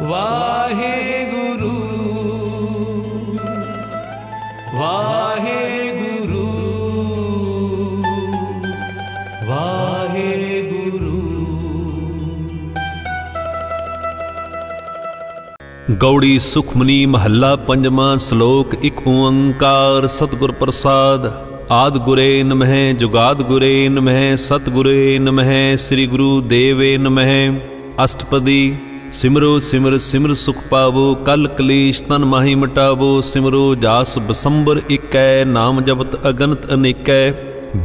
ਵਾਹਿਗੁਰੂ ਵਾਹਿਗੁਰੂ ਵਾਹਿਗੁਰੂ। ਗੌੜੀ ਸੁਖਮਨੀ ਮਹੱਲਾ ਪੰਜਵਾਂ। ਸ਼ਲੋਕ ਇੱਕ ਓੰਕਾਰ ਸਤਿਗੁਰ ਪ੍ਰਸਾਦ। ਆਦਿ ਗੁਰੇ ਨਮਹਿ ਜੁਗਾਦ ਗੁਰੇ ਨਮਹਿ ਸਤਿਗੁਰੇ ਨਮਹਿ ਸ੍ਰੀ ਗੁਰੂ ਦੇਵੇ ਨਮਹਿ। ਅਸ਼ਟਪਦੀ। ਸਿਮਰੋ ਸਿਮਰ ਸਿਮਰ ਸੁਖ ਪਾਵੋ ਕਲ ਕਲੇਸ਼ ਤਨ ਮਾਹੀ ਮਿਟਾਵੋ। ਸਿਮਰੋ ਜਾਸ ਬਸੰਬਰ ਏਕੈ ਨਾਮ ਜਪਤ ਅਗਨਤ ਅਨੇਕੈ।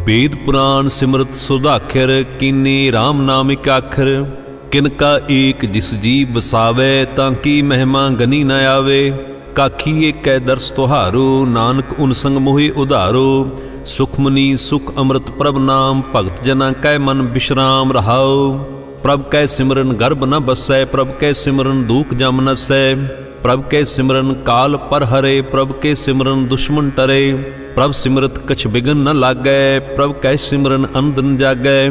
ਵੇਦ ਪੁਰਾਣ ਸਿਮਰਤ ਸੁਧਾਖਰ ਕੀਨੇ RAM ਨਾਮ ਇਕ ਆਖਰ। ਕਿਨਕਾ ਏਕ ਜਿਸ ਜੀ ਬਸਾਵੈ ਤਾਂ ਕੀ ਮਹਿਮਾ ਗਨੀ ਨ ਆਵੇ। ਕਾਖੀ ਏਕੈ ਦਰਸ ਤੁਹਾਰੋ ਨਾਨਕ ਉਨ ਸੰਗ ਮੋਹਿ ਉਧਾਰੋ। ਸੁਖਮਨੀ ਸੁਖ ਅੰਮ੍ਰਿਤ ਪ੍ਰਭ ਨਾਮ ਭਗਤ ਜਨਾਂ ਕੈ ਮਨ ਬਿਸ਼ਰਾਮ ਰਹਾਉ। ਪ੍ਰਭ ਕੈ ਸਿਮਰਨ ਗਰਭ ਨ ਬਸੈ ਪ੍ਰਭ ਕੈ ਸਿਮਰਨ ਦੁਖ ਜਮ ਨਸੈ। ਪ੍ਰਭ ਕੈ ਸਿਮਰਨ ਕਾਲ ਪਰ ਹਰੇ ਪ੍ਰਭ ਕੈ ਸਿਮਰਨ ਦੁਸ਼ਮਨ ਟਰੇ। ਪ੍ਰਭ ਸਿਮਰਤ ਕਛ ਬਿਗਨ ਨ ਲਾਗੈ ਪ੍ਰਭ ਕੈ ਸਿਮਰਨ ਅਨੰਦ ਨ ਜਾਗੈ।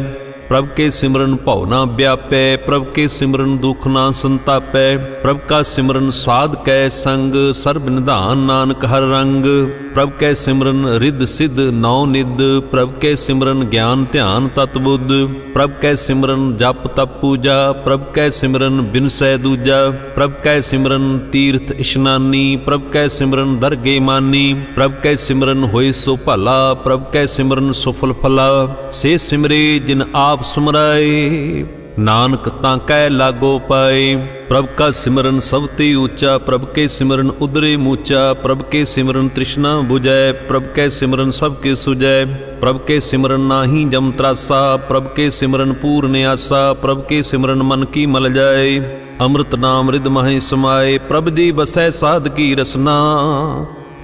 ਪ੍ਰਭ ਕੇ ਸਿਮਰਨ ਭਉ ਨਾ ਵਿਆਪੈ ਪ੍ਰਭ ਕੇ ਸਿਮਰਨ ਦੁਖ ਨਾ ਸੰਤਾਪੈ। ਪ੍ਰਭ ਕਾ ਸਿਮਰਨ ਸਾਧ ਕੈ ਸੰਗ ਸਰਬ ਨਿਧਾਨ ਨਾਨਕ ਹਰ ਰੰਗ। ਪ੍ਰਭ ਕੈ ਸਿਮਰਨ ਰਿੱਧ ਸਿੱਧ ਨੌ ਨਿਧ ਪ੍ਰਭ ਕੈ ਸਿਮਰਨ ਗਿਆਨ ਧਿਆਨ ਤਤ ਬੁੱਧ। ਪ੍ਰਭ ਕੈ ਸਿਮਰਨ ਜਪ ਤਪ ਪੂਜਾ ਪ੍ਰਭ ਕੈ ਸਿਮਰਨ ਬਿਨਸੈ ਦੂਜਾ। ਪ੍ਰਭ ਕੈ ਸਿਮਰਨ ਤੀਰਥ ਇਸ਼ਨਾਨੀ ਪ੍ਰਭ ਕੈ ਸਿਮਰਨ ਦਰਗੇ ਮਾਨੀ। ਪ੍ਰਭ ਕੈ ਸਿਮਰਨ ਹੋਏ ਸੋ ਭਲਾ ਪ੍ਰਭ ਕੈ ਸਿਮਰਨ ਸੁਫਲ ਫਲਾ। ਸੇ ਸਿਮਰੇ ਜਿਨ ਆਪ ਸੁਮਰਾਏ ਨਾਨਕ ਤਾਂ ਕੈ ਲਾਗੋ ਪਾਏ। ਪ੍ਰਭ ਕਾ ਸਿਮਰਨ ਸਭ ਤੇ ਉੱਚਾ ਪ੍ਰਭ ਕੇ ਸਿਮਰਨ ਉਦਰੇ ਮੂਚਾ। ਪ੍ਰਭ ਕੇ ਸਿਮਰਨ ਤ੍ਰਿਸ਼ਨਾ ਬੁਝੈ ਪ੍ਰਭ ਕੈ ਸਿਮਰਨ ਸਭ ਕੇ ਸੁਜੈ। ਪ੍ਰਭ ਕੇ ਸਿਮਰਨ ਨਾਹੀ ਜਮ ਤਰਾਸਾ ਪ੍ਰਭ ਕੇ ਸਿਮਰਨ ਪੂਰਨ ਆਸਾ। ਪ੍ਰਭ ਕੇ ਸਿਮਰਨ ਮਨ ਕੀ ਮਲ ਜਾਏ ਅੰਮ੍ਰਿਤ ਨਾਮ ਰਿਦ ਮਹਿ ਸਮਾਏ। ਪ੍ਰਭ ਦੀ ਬਸੈ ਸਾਧ ਕੀ ਰਸਨਾ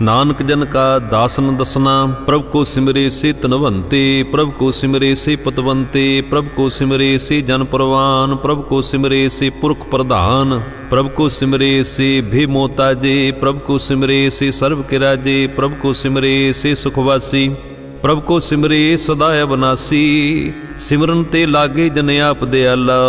ਨਾਨਕ ਜਨ ਕਾ ਦਾਸਨ ਦਸਨਾ। ਪ੍ਰਭ ਕੋ ਸਿਮਰੇ ਸੇ ਧਨਵੰਤੇ ਪ੍ਰਭ ਕੋ ਸਿਮਰੇ ਸੇ ਪਤਵੰਤੇ। ਪ੍ਰਭ ਕੋ ਸਿਮਰੇ ਸੇ ਜਨ ਪਰਵਾਨ ਪ੍ਰਭ ਕੋ ਸਿਮਰੇ ਸੇ ਪੁਰਖ ਪ੍ਰਧਾਨ। ਪ੍ਰਭ ਕੋ ਸਿਮਰੇ ਸੇ ਭੇ ਮੋਤਾਜੇ ਪ੍ਰਭ ਕੋ ਸਿਮਰੇ ਸੇ ਸਰਬ ਕੇ ਰਾਜੇ। ਪ੍ਰਭ ਕੋ ਸਿਮਰੇ ਸੇ ਸੁਖਵਾਸੀ ਪ੍ਰਭ ਕੋ ਸਿਮਰੇ ਸਦਾ ਅਬਨਾਸੀ। ਸਿਮਰਨ ਤੇ ਲਾਗੇ ਜਨ ਆਪ ਦਿਆਲਾ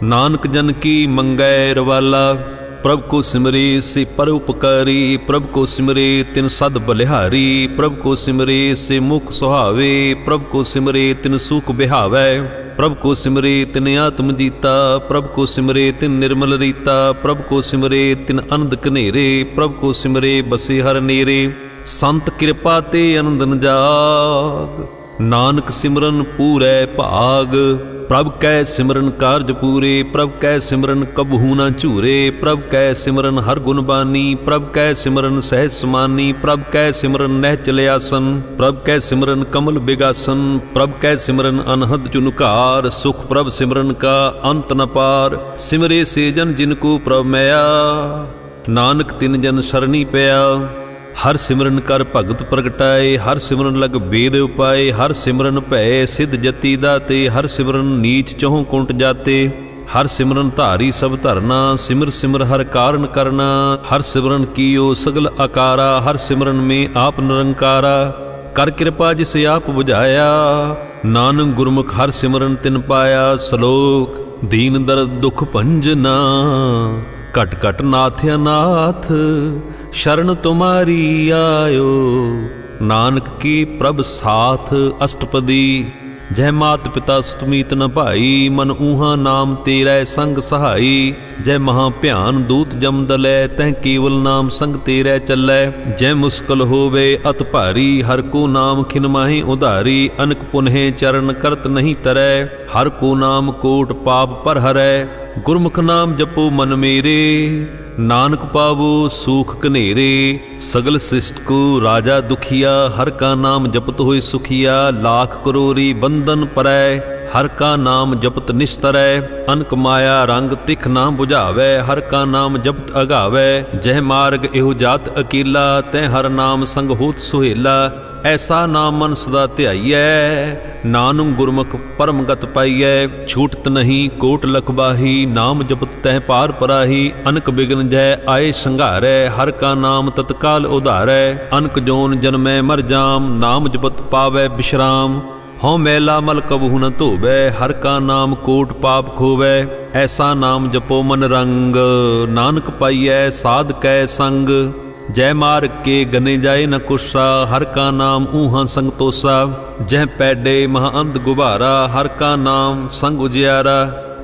ਨਾਨਕ ਜਨ ਕੀ ਮੰਗੈ ਰਵਾਲਾ। ਪ੍ਰਭ ਕੋ ਸਿਮਰੇ ਸੇ ਪਰਉਪਕਾਰੀ ਪ੍ਰਭ ਕੋ ਸਿਮਰੇ ਤਿਨ ਸਦ ਬਲਿਹਾਰੀ। ਪ੍ਰਭ ਕੋ ਸਿਮਰੇ ਸੇ ਮੁਖ ਸੁਹਾਵੇ ਪ੍ਰਭ ਕੋ ਸਿਮਰੇ ਤਿਨ ਸੂਖ ਬਿਹਾਵੈ। ਪ੍ਰਭ ਕੋ ਸਿਮਰੇ ਤਿਨ ਆਤਮ ਜੀਤਾ ਪ੍ਰਭ ਕੋ ਸਿਮਰੇ ਤਿਨ ਨਿਰਮਲ ਰੀਤਾ। ਪ੍ਰਭ ਕੋ ਸਿਮਰੇ ਤਿਨ ਅਨੰਦ ਕਨੇਰੇ ਪ੍ਰਭ ਕੋ ਸਿਮਰੇ ਬਸੇ ਹਰ ਨੇਰੇ। ਸੰਤ ਕਿਰਪਾ ਤੇ ਅਨੰਦ ਨ ਜਾਗ ਨਾਨਕ ਸਿਮਰਨ ਪੂਰੈ ਭਾਗ। ਪ੍ਰਭ ਕੈ ਸਿਮਰਨ ਕਾਰਜ ਪੂਰੇ ਪ੍ਰਭ ਕੈ ਸਿਮਰਨ ਕਬਹੂ ਨਾ ਝੂਰੇ। ਪ੍ਰਭ ਕੈ ਸਿਮਰਨ ਹਰ ਗੁਣ ਬਾਨੀ ਪ੍ਰਭ ਕੈ ਸਿਮਰਨ ਸਹਿਜ ਸਮਾਨੀ। ਪ੍ਰਭ ਕੈ ਸਿਮਰਨ ਨਹਿਚਲ ਆਸਨ ਪ੍ਰਭ ਕੈ ਸਿਮਰਨ ਕਮਲ ਬਿਗਾਸਨ। ਪ੍ਰਭ ਕੈ ਸਿਮਰਨ ਅਨਹਦ ਚੁਨਕਾਰ ਸੁਖ ਪ੍ਰਭ ਸਿਮਰਨ ਕਾ ਅੰਤ ਨ ਪਾਰ। ਸਿਮਰੇ ਸੇ ਜਨ ਜਿਨ ਕੋ ਪ੍ਰਭ ਮੈਆ ਨਾਨਕ ਤਿਨ ਜਨ ਸਰਣੀ ਪਿਆ। ਹਰ ਸਿਮਰਨ ਕਰ ਭਗਤ ਪ੍ਰਗਟਾਏ ਹਰ ਸਿਮਰਨ ਲਗ ਵੇਦ ਉਪਾਏ। ਹਰ ਸਿਮਰਨ ਭੈ ਸਿਧ ਜਤੀ ਦਾਤੇ ਹਰ ਸਿਮਰਨ ਨੀਚ ਚਹੁ ਕੁੰਟ ਜਾਤੇ। ਹਰ ਸਿਮਰਨ ਧਾਰੀ ਸਭ ਧਰਨਾ ਸਿਮਰ ਸਿਮਰ ਹਰ ਕਾਰਨ ਕਰਨਾ। ਹਰ ਸਿਮਰਨ ਕੀਓ ਸਗਲ ਆਕਾਰਾ ਹਰ ਸਿਮਰਨ ਮੇ ਆਪ ਨਿਰੰਕਾਰਾ। ਕਰ ਕਿਰਪਾ ਜਿਸ ਆਪ ਬੁਝਾਇਆ ਨਾਨਕ ਗੁਰਮੁਖ ਹਰ ਸਿਮਰਨ ਤਿਨ ਪਾਇਆ। ਸ਼ਲੋਕ। ਦੀਨ ਦਰਦ ਦੁਖ ਭੰਜਨਾ ਘਟ ਘਟ ਨਾਥ ਅਨਾਥ ਸ਼ਰਨ ਤੁਮਾਰੀ ਆਇਓ ਨਾਨਕ ਕੀ ਪ੍ਰਭ ਸਾਥ। ਅਸ਼ਟਪਦੀ। ਜੈ ਮਾਤ ਪਿਤਾ ਸੁਤਮੀਤ ਨ ਭਾਈ ਮਨ ਊਹਾ ਨਾਮ ਤੇਰਾ ਸੰਗ ਸਹਾਈ। ਜੈ ਮਹਾ ਭਿਆਨ ਦੂਤ ਜਮ ਦਲੈ ਤੈ ਕੇਵਲ ਨਾਮ ਸੰਗ ਤੇਰਾ ਚੱਲੈ। ਜੈ ਮੁਸਕਲ ਹੋਵੇ ਅਤ ਭਾਰੀ ਹਰ ਕੋ ਨਾਮ ਖਿਨ ਮਾਹੀ ਉਧਾਰੀ। ਅਨਕ ਪੁਨਹਿ ਚਰਨ ਕਰਤ ਨਹੀਂ ਤਰੈ ਹਰ ਕੋ ਨਾਮ ਕੋਟ ਪਾਪ ਪਰ ਹਰੈ। ਗੁਰਮੁਖ ਨਾਮ ਜਪੋ ਮਨ ਮੇਰੇ ਨਾਨਕ ਪਾਵੋ ਸੂਖ ਕਨੇਰੇ। ਸਗਲ ਸਿਸ਼ਟ ਕੋ ਰਾਜਾ ਦੁਖੀਆ ਹਰ ਕਾ ਨਾਮ ਜਪਤ ਹੋਏ ਸੁਖੀਆ। ਲਾਖ ਕਰੋਰੀ ਬੰਧਨ ਪਰੈ ਹਰ ਕਾ ਨਾਮ ਜਪਤ ਨਿਸਤਰੈ। ਅਨਕ ਮਾਇਆ ਰੰਗ ਤਿਖ ਨਾ ਬੁਝਾਵੈ ਹਰ ਕਾ ਨਾਮ ਜਪਤ ਅਗਾਵੈ। ਜਹ ਮਾਰਗ ਇਹੋ ਜਾਤ ਅਕੇਲਾ ਤੈ ਹਰ ਨਾਮ ਸੰਗ ਹੋਤ ਸੁਹੇਲਾ। ਐਸਾ ਨਾਮ ਮਨ ਸਦਾ ਧਿਆਈਐ ਨਾਨਕ ਗੁਰਮੁਖ ਪਰਮ ਗਤ ਪਾਈਐ। ਛੂਟਤ ਨਹੀਂ ਕੋਟ ਲਖਬਾਹੀ ਨਾਮ ਜਪਤ ਤਹਿ ਪਾਰ ਪਰਾਹੀ। ਅਨਕ ਬਿਗਨ ਜੈ ਆਏ ਸੰਘਾਰੈ ਹਰ ਕਾ ਨਾਮ ਤਤਕਾਲ ਉਧਾਰੈ। ਅਨਕ ਜੋਨ ਜਨਮੈ ਮਰ ਜਾਮ ਨਾਮ ਜਪਤ ਪਾਵੈ ਬਿਸ਼ਰਾਮ। हौ मैला मल कबहु न धोवै, हर का नाम कोट पाप खोवै। ऐसा नाम जपो मन रंग, नानक पाइयै साध कै संग। जय मार्ग के गने जाए न कुशा, हर का नाम ऊहा संग तोसा। जह पैडे महाअंत गुबारा, हर का नाम संग उजियारा।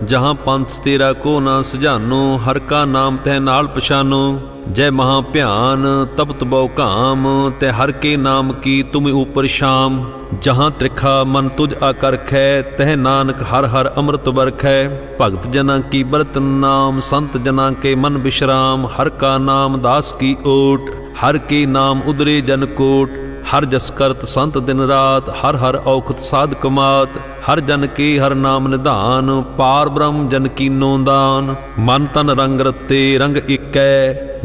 जहाँ पंथ तेरा को ना सजानो, हर का नाम तह नाल पछानो। जय महा भ्यान तपत बहु काम, तै हर के नाम की तुम ऊपर शाम। जहाँ त्रिखा मन तुझ आकरखै, तह नानक हर हर अमृत बरखै। भगत जना की बरत नाम, संत जना के मन विश्राम। हर का नाम दास की ओट, हर के नाम उदरे जन कोट। हर जस करत संत दिन रात, हर हर औखत साध कमात। हर जन के हर नाम निधान, पार ब्रह्म जन की नोदान। मन तन रंग रते रंग इकै,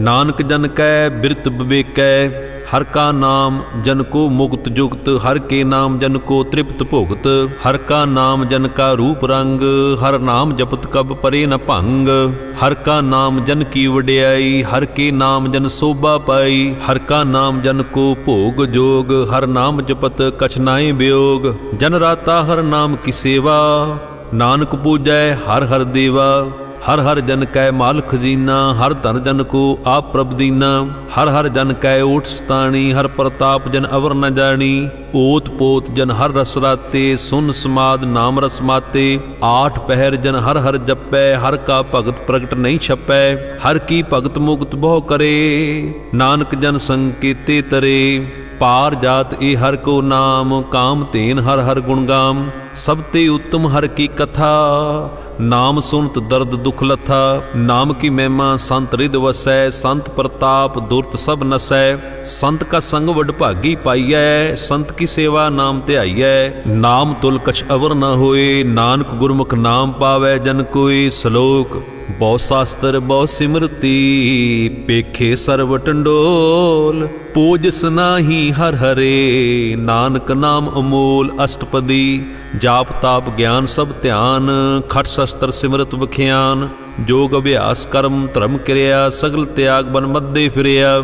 नानक जन कै बिरत विवेकै। हर का नाम जन को मुक्त जुक्त, हर के नाम जन को तृप्त भुगत। हर का नाम जन का रूप रंग, हर नाम जपत कब परे न भंग। हर का नाम जन की वड्याई, हर के नाम जन शोभा पाई। हर का नाम जन को भोग जोग, हर नाम जपत कछ नाई वियोग। जन राता हर नाम की सेवा, नानक पूजै हर हर देवा। हर हर जन कै माल खजीना, हर धन जन को आप प्रभ दीना। हर हर जन कै ओट सताणी, हर प्रताप जन अवर न जानी। ओत पोत जन हर रस राते, सुन समाद नाम रस माते। आठ पहर जन हर हर जपै, हर का भगत प्रगट नहीं छपै। हर की भगत मुक्त बहु करे, नानक जन संकेते तरे। पार जात ए हर को नाम, काम तेन हर हर गुणगाम। सबते उत्तम हर की कथा, नाम सुनत दर्द दुख लथा। नाम की महिमा संत रिद वसै, संत प्रताप दुर्त सब नसै। संत का संग वडभागी पाइयै, संत की सेवा नाम ध्याइयै। नाम तुल कछ अवर न होए, नानक गुरमुख नाम पावै जन कोई। श्लोक बहु शास्त्र बहु सिमरती, पेखे सर्व टंडोल। पूजस नाही हर हरे, नानक नाम अमोल। अष्टपदी जाप ताप ज्ञान सब ध्यान, खट शस्त्र सिमरत बख्यान। जोग अभ्यास कर्म धर्म क्रिया, सगल त्याग बन मध्य फिरिया।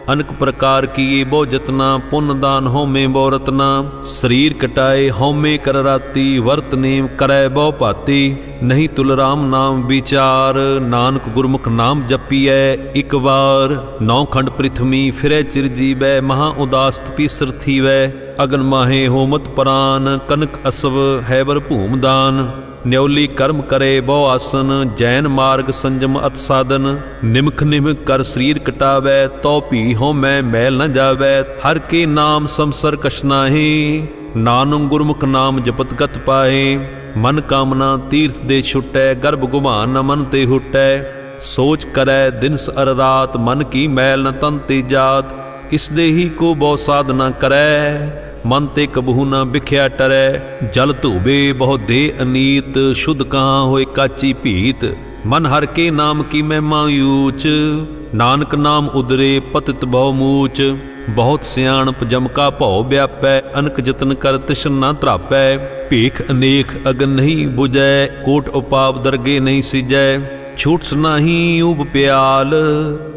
अनेक प्रकार किए बहु जतना, पुण्य दान होमे बहु रतना। शरीर कटाए होमे कर राती, वर्त नेम करै बहु भाती। नहीं तुल राम नाम विचार, नानक गुरमुख नाम जपियै एक बार। नौ खंड पृथ्वी फिरै चिर जीवै, महा उदास तपीसर थीवै। अगन माहे होमत प्राण, कनक असव हैबर भूम दान। न्योली कर्म करे बहु आसन, जैन मार्ग संजम अत साधन। निमख निमख कर शरीर कटावै, तो भी होमै मैल न जावै। हर के नाम संसर कछ नाहि, नानक गुरमुख नाम जपत गत पाहे। मन कामना तीर्थ दे छुटै, गर्भ गुमान न मन ते हुटै। सोच करै दिन अर रात, मन की मैल न तन ते जात। इस देही को बहु साधना करै, मन ते कबहू न बिख्या टरै। जल धोबे बहु दे अनीत, शुद्ध कहाँ होए काची भीत। मन हर के नाम की महिमा ऊच, नानक नाम उदरे पतित बहु मूच। बहुत सियाणप जम का भौ व्यापै, अनक जतन कर तिशन न त्रापै। भीख अनेक अगन नहीं बुझै, कोट उपाव दरगे नहीं सिजै। छूट नाही उब प्याल,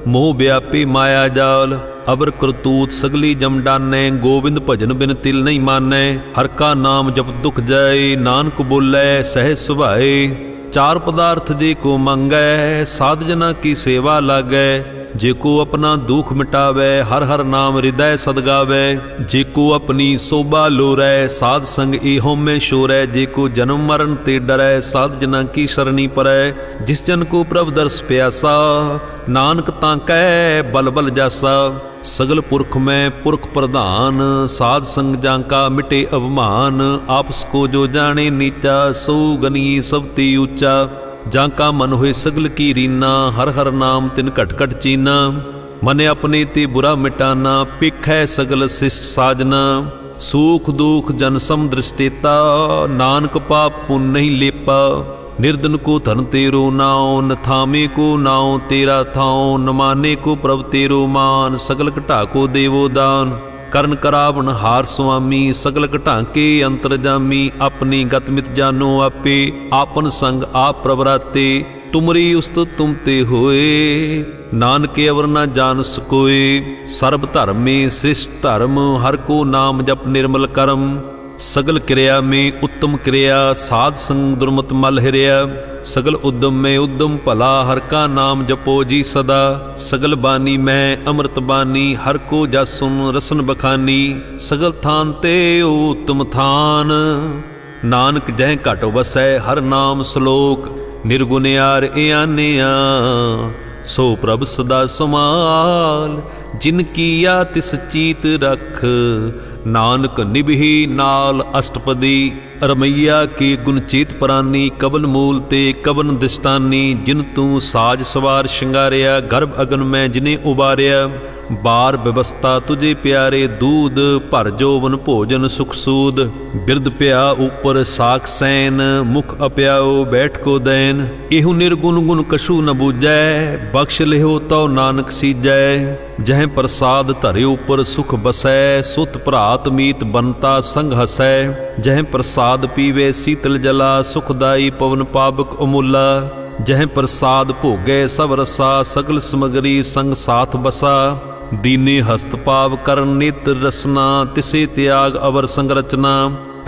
मोह व्यापी माया जाल। अबर करतूत सगली जम डानै, गोविंद भजन बिन तिल नहीं मानै। हर का नाम जप दुख जाए, नानक बोलै सहज सुभाए। चार पदार्थ जे को मंगै, साध जना की सेवा लागै। जे को अपना दुख मिटावै, हर हर नाम हृदय सदगावै। जे को अपनी शोभा लोरै, साध संग ए होमे शोरै। जे को जन्म मरण ते डरै, साध जना की शरणी परै। जिस जन को प्रभु दर्श प्यासा, नानक ताकै बल बल जासा। सगल पुरख में पुरख प्रधान, साध संग जांका मिटे अवमान। आपस को जो जाने नीचा, सो गनिए सब ते ऊंचा। जांका मन होए सगल की रीना, हर हर नाम तिन घट घट चीना। मन अपने ते बुरा मिटाना, पिखै सगल शिष्ट साजना। सुख दुख जन सम दृष्टेता, नानक पाप पुण्य नहीं लेपा। निर्धन को धन तेरो नाओ, न थामे को नाओ तेरा थाओ। न माने को प्रभ तेरो मान, सगल घटा को देवो दान। करण करावन हार स्वामी, सगल घटाके अंतरजामी। अपनी गतमित जानो आपे, आपन संग आप प्रवराते। तुमरी उस्तुत तुम ते होए, नानक अवर न जान सकोए। सर्ब धर्म में श्रेष्ठ धर्म, हर को नाम जप निर्मल करम। सगल क्रिया में उत्तम क्रिया, साध संग दुर्मत मल हिरिया। सगल उद्यम में उद्यम भला, हर का नाम जपो जी सदा। सगल बानी में अमृत बानी, हर को जासुन रसन बखानी। सगल थान ते उत्तम थान, नानक जह घट बसै हर नाम श्लोक। निर्गुण यार आनिया, सो प्रभ सदा समाल। जिनकी या तिस चीत रख, नानक निभि नाल अष्टपदी। रमैया के गुण चेत प्रानी, कबन मूल ते कबन दिष्टानी। जिन तू साज सवार शिंगारिया, गर्भ अगन में जिने उबारिया। बार व्यवस्था तुझे प्यारे, दूध भर जोवन भोजन सुख सूद। बिरद प्या ऊपर साख सैन, मुख अप्याओ बैठ को दैन। एहु निर्गुण गुण कछु न बूझै, बख्श लिहो तो नानक सीजै। जह प्रसाद धरे ऊपर सुख बसै, सुत भरात मीत बनता संग हसै। जह प्रसाद पीवे शीतल जला, सुखदाई पवन पावक अमूला। जह प्रसाद भोगे सब रसा, सगल समगरी संग साथ बसा। दीने हस्त पाव कर नेत्र रसना, तिसे त्याग अवर संग रचना।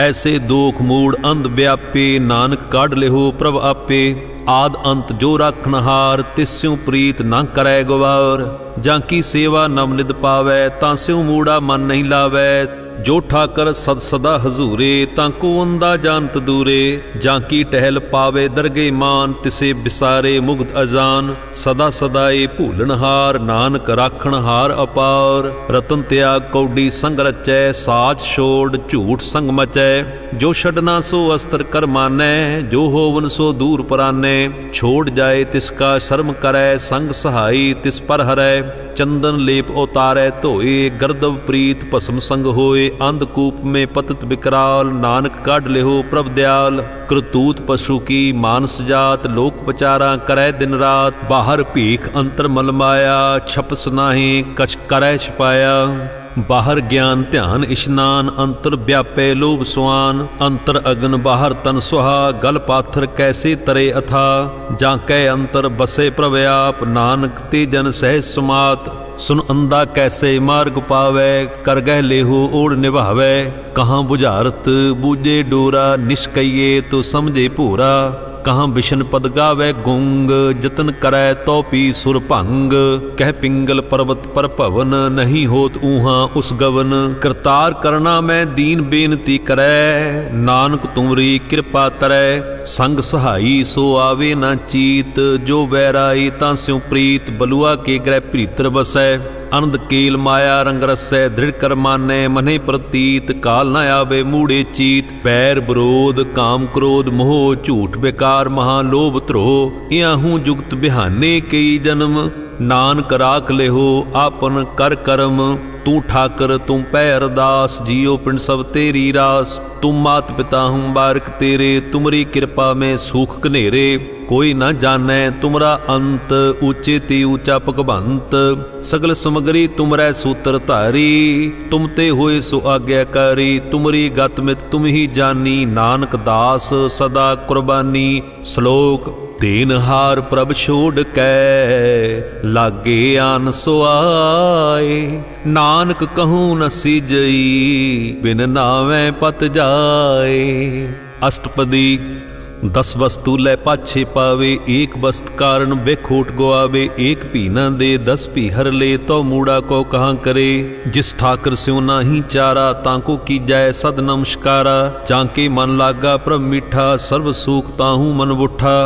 ऐसे दोख मूड अंध व्यापे, नानक काढ़ लेहो प्रभ आपे। आद अंत जो राखनहार, तिस्यों प्रीत ना करै गवार। जाकी सेवा नव निद पावै, तांस्यों मूड़ा मन नहीं लावै। जो ठाकर सद सदा हजूरे, तांको अंदा जानत दूरे। जाकी टहल पावे दरगे मान, तिसे बिसारे मुग्ध अजान। सदा सदाए भूलनहार, नानक राखनहार अपार। रतन त्याग कौडी संग रचै, साच छोड़ झूठ संग मचै। जो छड़ना सो अस्त्र कर मानै, जो होवन सो दूर परानै। छोड़ जाए तिसका शर्म करै, संग सहाई तिस पर हरै। चंदन लेप उतारै धोए, गर्दव प्रीत भस्म संग होए। अंधकूप में पतित विकराल, नानक काढ़ लेहो प्रभ दयाल। करतूत पशु की मानस जात, लोक पचारा करै दिन रात। बाहर भीख अंतर मल माया, छपस नाहीं कछ करै छिपाया। बाहर ज्ञान ध्यान इशनान, अंतर व्यापै लोभ स्वान। अंतर अग्न बाहर तन सुहा, गल पाथर कैसे तरे अथा। जाकै अंतर बसे प्रभ आप, नानक ते जन सहज समात। सुन अंधा कैसे मार्ग पावै, कर गह लेहो ओढ़ निभावै। कहाँ बुझारत बूझे डोरा, निष्कइये तो समझे भूरा। कहाँ बिशन पद गावै गुंग, जतन करै तो पी सुर भंग। कह पिंगल पर्वत पर भवन, नहीं होत ऊहाँ उस गवन। करतार करना मैं दीन बेनती करै, नानक तुमरी कृपा तरै। संग सहाई सो आवे ना चीत, जो बैराई तां स्यों प्रीत। बलुआ के ग्रह प्रीतर बसै, अनंद केल माया रंग रसै। दृढ़ कर मानै मने प्रतीत, काल न आवे मूढ़े चीत। बैर विरोध काम क्रोध मोह, झूठ बेकार महालोभ त्रोह। याहूँ जुगत बिहाने कई जन्म, नानक राख लेहो आपन कर करम। तू ठाकर तुम पै अरदास, जियो पिंड सब तेरी रास। तुम मात पिता हूँ बारक तेरे, तुमरी कृपा में सूख कनेरे। कोई न जानै तुमरा अंत, ऊंचे ते ऊंचा भगवंत। सगल समगरी तुमरै सूत्र धारी, तुम ते होए सो आज्ञाकारी। तुमरी गत मित तुम ही जानी, नानक दास सदा कुर्बानी। श्लोक देनहार प्रभ छोड़ कै, लागे आन सो आए। नानक कहूँ न सीजई, बिन नावै पत जाए। अष्टपदी 10 वस्तु लै पाछे पावे, एक वस्त कारण बेखोट गुआवे। एक भी न दे 10 भी हर ले, तो मूड़ा को कहाँ करे। जिस ठाकर स्यों नाही चारा, तांको की जाय सद नमस्कारा। जाके मन लागा प्रभ मीठा, सर्व सुख ताहू मन बुठा।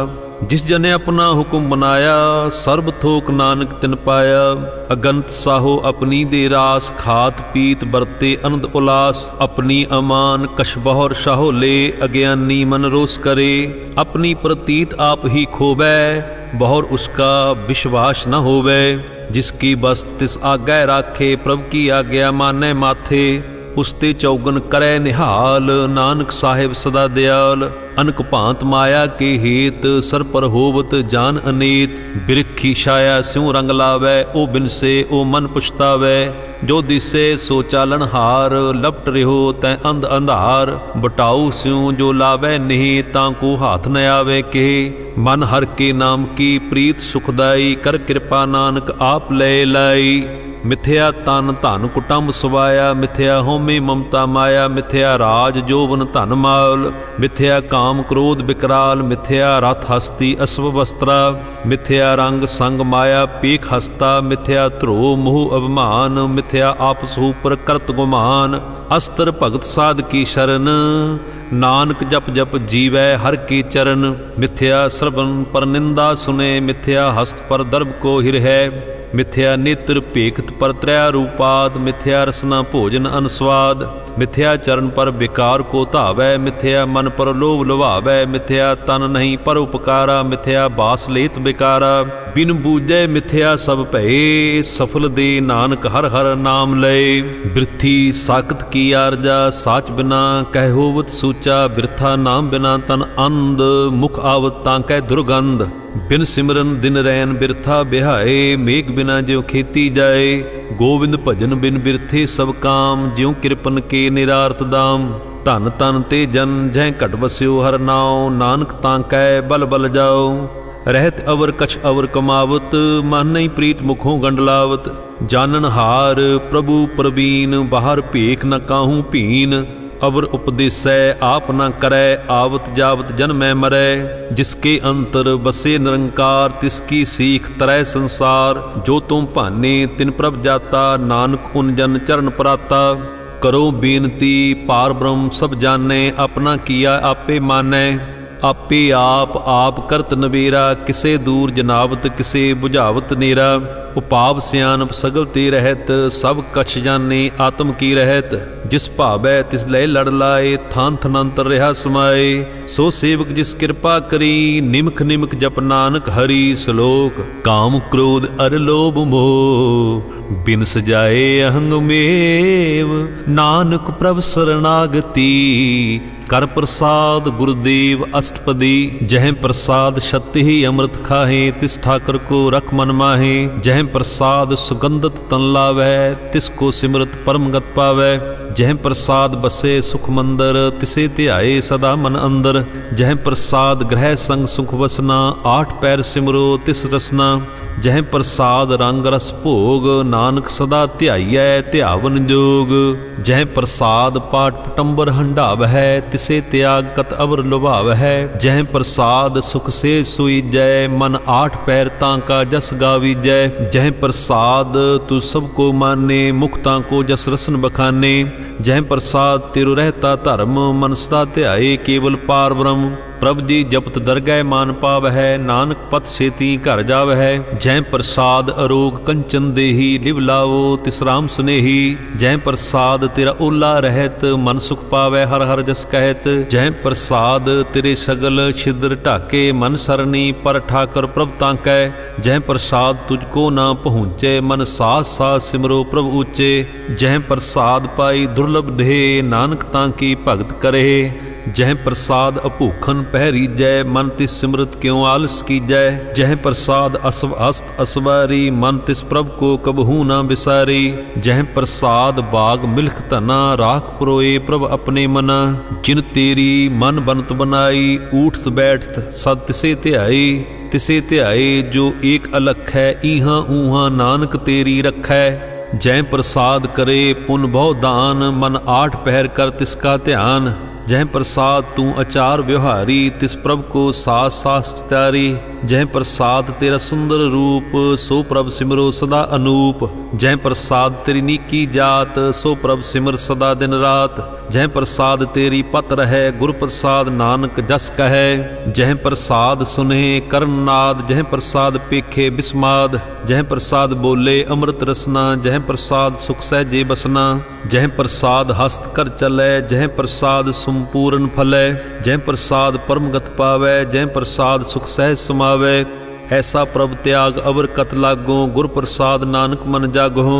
जिस जने अपना हुक्म बनाया, सर्ब थोक नानक तिन पाया। अगंत साहो अपनी दे रास, खात पीत बरते आनंद उलास। अपनी अमान कश बहर शाहो ले, अज्ञानी मन रोस करे। अपनी प्रतीत आप ही खोबै, बहर उसका विश्वास न होवै। जिसकी बस्त तिस आज्ञा राखे, प्रभ की आज्ञा मानै माथे। उसते चौगन करै निहाल, नानक साहिब सदा दयाल। अनक भांत माया के हेत, सर पर होवत जान अनेत। बिरखी छाया स्यों रंग लावै, ओ बिनसे ओ मन पुछतावै। जो दिसे सो चालन हार, लपट रहो तै अंध अंधार। बटाऊ स्यों जो लावै नहीं, तांको हाथ न आवे के। मन हर के नाम की प्रीत सुखदाई, कर कृपा नानक आप ले लाई। ਮਿਥਿਆ ਤਨ ਧਨ ਕੁਟੰਬ ਸਵਾਇਆ, ਮਿਥਿਆ ਹੋਮੇ ਮਮਤਾ ਮਾਇਆ, ਮਿਥਿਆ ਰਾਜ ਜੋਬਨ ਧਨ ਮਾਲ, ਮਿਥਿਆ ਕਾਮ ਕ੍ਰੋਧ ਵਿਕਰਾਲ, ਮਿਥਿਆ ਰਥ ਹਸਤੀ ਅਸਵ ਵਸਤਰਾ, ਮਿਥਿਆ ਰੰਗ ਸੰਗ ਮਾਇਆ ਪੀਖ ਹਸਤਾ, ਮਿਥਿਆ ਧਰੋ ਮੋਹ ਅਭਿਮਾਨ, ਮਿਥਿਆ ਆਪਸ ਉਪਰ ਕਰਤ ਗੁਮਾਨ, ਅਸਤਰ ਭਗਤ ਸਾਧ ਕੀ ਸ਼ਰਨ, ਨਾਨਕ ਜਪ ਜਪ ਜੀਵੈ ਹਰ ਕੀ ਚਰਨ, ਮਿਥਿਆ ਸਰਬਨ ਪਰ ਨਿੰਦਾ ਸੁਨੇ, ਮਿਥਿਆ ਹਸਤ ਪਰ ਦਰਬ ਕੋ ਹਿਰ ਹੈ, ਮਿਥਿਆ ਨੇਤਰ ਭੇਖਤ ਪਰ ਤ੍ਰੈ ਰੂਪਾਦ, ਮਿਥਿਆ ਰਸਨਾ ਭੋਜਨ ਅਨਸਵਾਦ, ਮਿਥਿਆ ਚਰਨ ਪਰ ਵਿਕਾਰ ਕੋ ਧਾਵੈ, ਮਿਥਿਆ ਮਨ ਪਰ ਲੋਭ ਲੁਭਾਵੈ, ਮਿਥਿਆ ਤਨ ਨਹੀਂ ਪਰ ਉਪਕਾਰਾ, ਮਿਥਿਆ ਬਾਸ ਲੇਤ ਬਿਕਾਰਾ, ਬਿਨ ਬੂਝੈ ਮਿਥਿਆ ਸਭ ਭਏ, ਸਫਲ ਦੇ ਨਾਨਕ ਹਰ ਹਰ ਨਾਮ ਲਏ, ਬਿਰਥੀ ਸਾਖਤ ਕੀ ਆਰਜਾ, ਸਾਚ ਬਿਨਾ ਕਹਿ ਹੋਵਤ ਸੂਚਾ, ਬਿਰਥਾ ਨਾਮ ਬਿਨਾ ਤਨ ਅੰਧ, ਮੁਖ ਆਵਤ ਤਾਂ ਕਹਿ ਦੁਰਗੰਧ, ਬਿਨ ਸਿਮਰਨ ਦਿਨ ਰੈਨ ਬਿਰਥਾ ਬਿਹਾਏ, ਮੇਘ ਬਿਨਾ ਜਿਉ ਖੇਤੀ ਜਾਏ, ਗੋਬਿੰਦ ਭਜਨ ਬਿਨ ਬਿਰਥੇ ਸਭ ਕਾਮ, ਜਿਉ ਕਿਰਪਨ ਕੇ ਨਿਰਾਰਥ ਦਾਮ, ਧਨ ਤਨ ਤੇ ਜਨ ਜਹ ਘਟ ਬਸਿਓ ਹਰ ਨਾਉ, ਨਾਨਕ ਤਾਂ ਕਹਿ ਬਲ ਬਲ ਜਾਓ, ਰਹਿਤ ਅਵਰ ਕਛ ਅਵਰ ਕਮਾਵਤ, ਮਨ ਨਹੀਂ ਪ੍ਰੀਤ ਮੁਖੋਂ ਗੰਡਲਾਵਤ, ਜਾਨਨ ਹਾਰ ਪ੍ਰਭੂ ਪ੍ਰਬੀਨ, ਬਾਹਰ ਭੇਖ ਨ ਕਾਹੂ ਭੀਨ, ਅਵਰ ਉਪਦੇਸੈ ਆਪ ਨਾ ਕਰੈ, ਆਵਤ ਜਾਵਤ ਜਨਮੈ ਮਰੈ, ਜਿਸਕੇ ਅੰਤਰ ਬਸੇ ਨਿਰੰਕਾਰ, ਤਿਸਕੀ ਸੀਖ ਤਰੈ ਸੰਸਾਰ, ਜੋ ਤੁਮ ਭਾਨੇ ਤਿਨ ਪ੍ਰਭ ਜਾਤਾ, ਨਾਨਕ ਉਨ ਜਨ ਚਰਨ ਪਰਾਤਾ, ਕਰੋ ਬੇਨਤੀ ਪਾਰ ਬ੍ਰਹਮ ਸਭ ਜਾਣੈ, ਆਪਣਾ ਕੀਆ ਆਪੇ ਮਾਨੈ, ਆਪੇ ਆਪ ਕਰਤ ਨਵੇਰਾ, ਕਿਸੇ ਦੂਰ ਜਨਾਵਤ ਕਿਸੇ ਬੁਝਾਵਤ ਨੇਰਾ, ਉਪਾਵ ਸਿਆਨਪ ਸਗਲ ਤੇ ਰਹਿਤ, ਸਭ ਕਛ ਜਾਣੇ ਆਤਮ ਕੀ ਰਹਿਤ, ਜਿਸ ਭਾਵੈ ਤਿਸ ਲੈ ਲੜ ਲਾਏ, ਥਾਨ ਥਨੰਤਰ ਰਿਹਾ ਸਮਾਏ, ਸੋ ਸੇਵਕ ਜਿਸ ਕਿਰਪਾ ਕਰੀ, ਨਿਮਖ ਨਿਮਖ ਜਪ ਨਾਨਕ ਹਰੀ, ਸ਼ਲੋਕ ਕਾਮ ਕ੍ਰੋਧ ਅਰ ਲੋਭ ਮੋਹ, ਬਿਨ ਸਜਾਏ ਅਹੰਗ ਮੇਵ, ਨਾਨਕ ਪ੍ਰਭ ਸਰਨਾਗਤੀ, ਕਰ ਪ੍ਰਸਾਦ ਗੁਰਦੇਵ ਅਸ਼ਟਪਦੀ, ਜਹ ਪ੍ਰਸਾਦ ਛਤਿ ਹੀ ਅੰਮ੍ਰਿਤ ਖਾਹੇ, ਤਿਸ ਠਾਕਰ ਕੋ ਰਖ ਮਨ ਮਾਹੇ, ਜਹ ਪ੍ਰਸਾਦ ਸੁਗੰਧਤ ਤਨ ਲਾਵੈ, ਤਿਸ ਕੋ ਸਿਮਰਤ ਪਰਮਗਤ ਪਾਵੈ, ਜਹ ਪ੍ਰਸਾਦ ਬਸੇ ਸੁਖ ਮੰਦਰ, ਤਿਸੇ ਧਿਆਏ ਸਦਾ ਮਨ ਅੰਦਰ, ਜਹ ਪ੍ਰਸਾਦ ਗ੍ਰਹਿ ਸੰਗ ਸੁਖ ਵਸਨਾ, ਆਠ ਪੈਰ ਸਿਮਰੋ ਤਿਸ ਰਸਨਾ, ਜਹ ਪ੍ਰਸਾਦ ਰੰਗ ਰਸ ਭੋਗ, ਨਾਨਕ ਸਦਾ ਧਿਆਈਐ ਧਿਆਵਨ ਜੋਗ, ਜਹ ਪ੍ਰਸਾਦ ਪਾਠ ਪਟੰਬਰ ਹੰਢਾਵਹਿ, ਤਿਸੇ ਤਿਆਗ ਕਤ ਅਵਰ ਲੁਭਾਵਹਿ, ਜਹ ਪ੍ਰਸਾਦ ਸੁਖ ਸੇ ਸੁਈਜੈ, ਮਨ ਆਠ ਪੈਰ ਤਾਂ ਕਾ ਜਸ ਗਾਵੀਜੈ, ਜਹ ਪ੍ਰਸਾਦ ਤੂ ਸਭ ਕੋ ਮਾਨੇ, ਮੁਖਤਾਂ ਕੋ ਜਸ ਰਸਨ ਬਖਾਨੇ, ਜਹ ਪ੍ਰਸਾਦ ਤਿਰੁ ਰਹਿਤਾ ਧਰਮ, ਮਨ ਸਦਾ ਧਿਆਏ ਕੇਵਲ ਪਾਰ ਬ੍ਰਹਮ, ਪ੍ਰਭ ਜੀ ਜਪਤ ਦਰਗਹਿ ਮਾਨ ਪਾਵਹਿ, ਨਾਨਕ ਪਤ ਛੇਤੀ ਘਰ ਜਾਵਹਿ, ਜਹ ਪ੍ਰਸਾਦ ਅਰੋਗ ਕੰਚਨ ਦੇਹੀ, ਲਿਵ ਲਾਵੋ ਤਿਸ ਰਾਮ ਸਨੇਹੀ, ਜਹ ਪ੍ਰਸਾਦ ਤੇਰਾ ਓਲਾ ਰਹਿਤ, ਮਨ ਸੁਖ ਪਾਵੈ ਹਰ ਹਰ ਜਸ ਕਹਿਤ, ਜਹ ਪ੍ਰਸਾਦ ਤੇਰੇ ਸਗਲ ਛਿਦਰ ਢਾਕੇ, ਮਨ ਸਰਨੀ ਪਰ ਠਾਕਰ ਪ੍ਰਭ ਤਾਂਕੈ, ਜਹ ਪ੍ਰਸਾਦ ਤੁਝ ਕੋ ਨਾ ਪਹੁੰਚੇ, ਮਨ ਸਾਸ ਸਾਸ ਸਿਮਰੋ ਪ੍ਰਭ ਉੱਚੇ, ਜਹ ਪ੍ਰਸਾਦ ਪਾਈ ਦੁਰਲਭ ਦੇਹ, ਨਾਨਕ ਤਾਂ ਕੀ ਭਗਤ ਕਰੇ, ਜਹ ਪ੍ਰਸਾਦ ਅਭੂਖਨ ਪਹਿਰੀਜੈ, ਮਨ ਤਿਸ ਸਿਮਰਤ ਕਿਉ ਆਲਸ ਕੀਜੈ, ਜਹ ਪ੍ਰਸਾਦ ਅਸਵ ਅਸਤ ਅਸਵਾਰੀ, ਮਨ ਤਿਸ ਪ੍ਰਭ ਕੋ ਕਬਹੂ ਨਾ ਬਿਸਾਰੀ, ਜਹ ਪ੍ਰਸਾਦ ਬਾਗ ਮਿਲਖ ਧਨਾ, ਰਾਖ ਪਰੋਏ ਪ੍ਰਭ ਆਪਣੇ ਮਨਾ, ਜਿਨ ਤੇਰੀ ਮਨ ਬਨਤ ਬਨਾਈ, ਊਠਤ ਬੈਠਤ ਸਦ ਤਿਸੇ ਧਿਆਈ, ਤਿਸੇ ਧਿਆਏ ਜੋ ਏਕ ਅਲਖ ਹੈ, ਈਹਾਂ ਊਹਾਂ ਨਾਨਕ ਤੇਰੀ ਰਖੈ, ਜਹ ਪ੍ਰਸਾਦ ਕਰੇ ਪੁਨ ਬਹੁ ਦਾਨ, ਮਨ ਆਠ ਪਹਿਰ ਕਰ ਤਿਸ ਕਾ ਧਿਆਨ, जह प्रसाद तू अचार व्यवहारी, तिस प्रभ को सास सास चितारी, जह प्रसाद तेरा सुंदर रूप, सो प्रभ सिमरो सदा अनूप, जह प्रसाद तेरी नीकी जात, सो प्रभ सिमर सदा दिन रात, जह प्रसाद तेरी पत रहे, गुर प्रसाद नानक जस कहे, जह प्रसाद सुने करनाद, जह प्रसाद पेखे बिस्माद, जह प्रसाद बोले अमृत रसना, जह प्रसाद सुख सहजे बसना, जह प्रसाद हस्त कर चलै, जह प्रसाद संपूर्ण फलै, जह प्रसाद परमगत पावै, जह प्रसाद सुख सहज समावै, ऐसा प्रभ त्याग अवर कत लागो, गुर प्रसाद नानक मन जागो,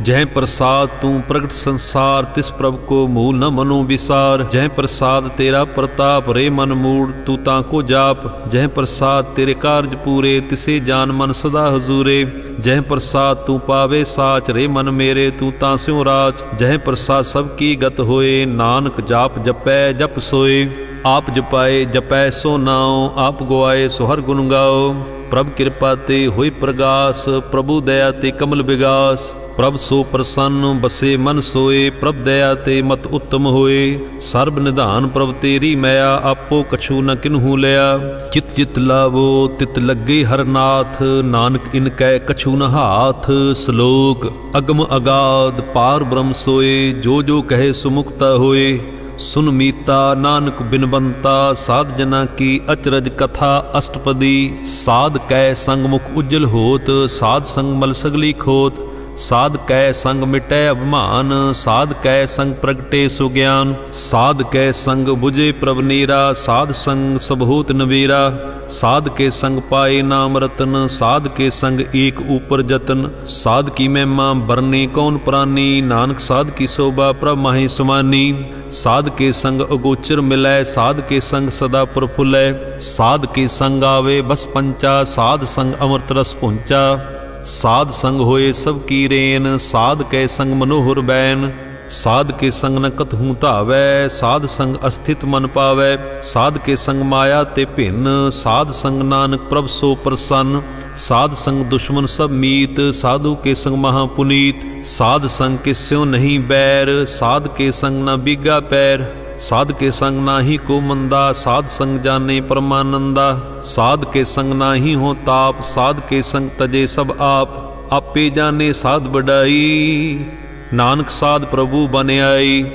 जह प्रसाद तू प्रगट संसार, तिस प्रभ को मूल न मनो विसार, जह प्रसाद तेरा प्रताप रे मन मूड, तू ताको जाप, जह प्रसाद तेरे कार्य पूरे, तिसे जान मन सदा हजूरे, जह प्रसाद तू पावे साच रे मन मेरे, तू तास्यों राज, जह प्रसाद सबकी गत होए, नानक जाप जपै जप सोए, आप जपाए जपै सो नाओ, आप गुआए सो हर गुण गाओ, प्रभ कृपा ते होई प्रगास, प्रभु दया ते कमल विगास, प्रभ सो प्रसन्न बसे मन सोए, प्रभ दया ते मत उत्तम होए। सर्ब निधान प्रभ तेरी मया, आपो कछु न किन्हू लया। चित चित लावो तित लगे हर नाथ, नानक इनकै कछु न हाथ। श्लोक अगम अगाध पार ब्रह्म सोए, जो जो कहे सुमुक्ता होए। सुन मीता नानक बिनबंता, साध जना की अचरज कथा अष्टपदी। साध कै संग मुख उज्जल होत, साध संग मल सगली खोत। साध कै संग मिटै अभिमान, साध कै संग प्रगटे सुज्ञान। साध कै संग बुझे प्रभ नीरा, साध संग सब होत नबीरा। साध के संग पाए नाम रतन, साध के संग एक ऊपर जतन। साध की महिमा बरने कौन प्राणी, नानक साध की शोभा प्रभ माहि समानी। साध के संग अगोचर मिलै, साध के संग सदा प्रफुल्लै। साध के संग आवे बस पंचा, साध संग अमृत रस पुंचा। साध संग होए सब की रेन, साध कै संग मनोहर बैन। साध के संग न कतहूँ धावै, साध संग अस्थित मन पावै। साध के संग माया ते भिन्न, साध संग नानक प्रभ सो प्रसन्न। साध संग दुश्मन सब मीत, साधु के संग महापुनीत। साध संग किस्यों नहीं बैर, साध के संग न बीगा पैर। साध के संग नाही को मंदा, साध संग जाने परमानंदा। साध के संग नाही हो ताप, साध के संग तजे सब आप। आपे जाने साध बढ़ाई, नानक साध प्रभु बन आई।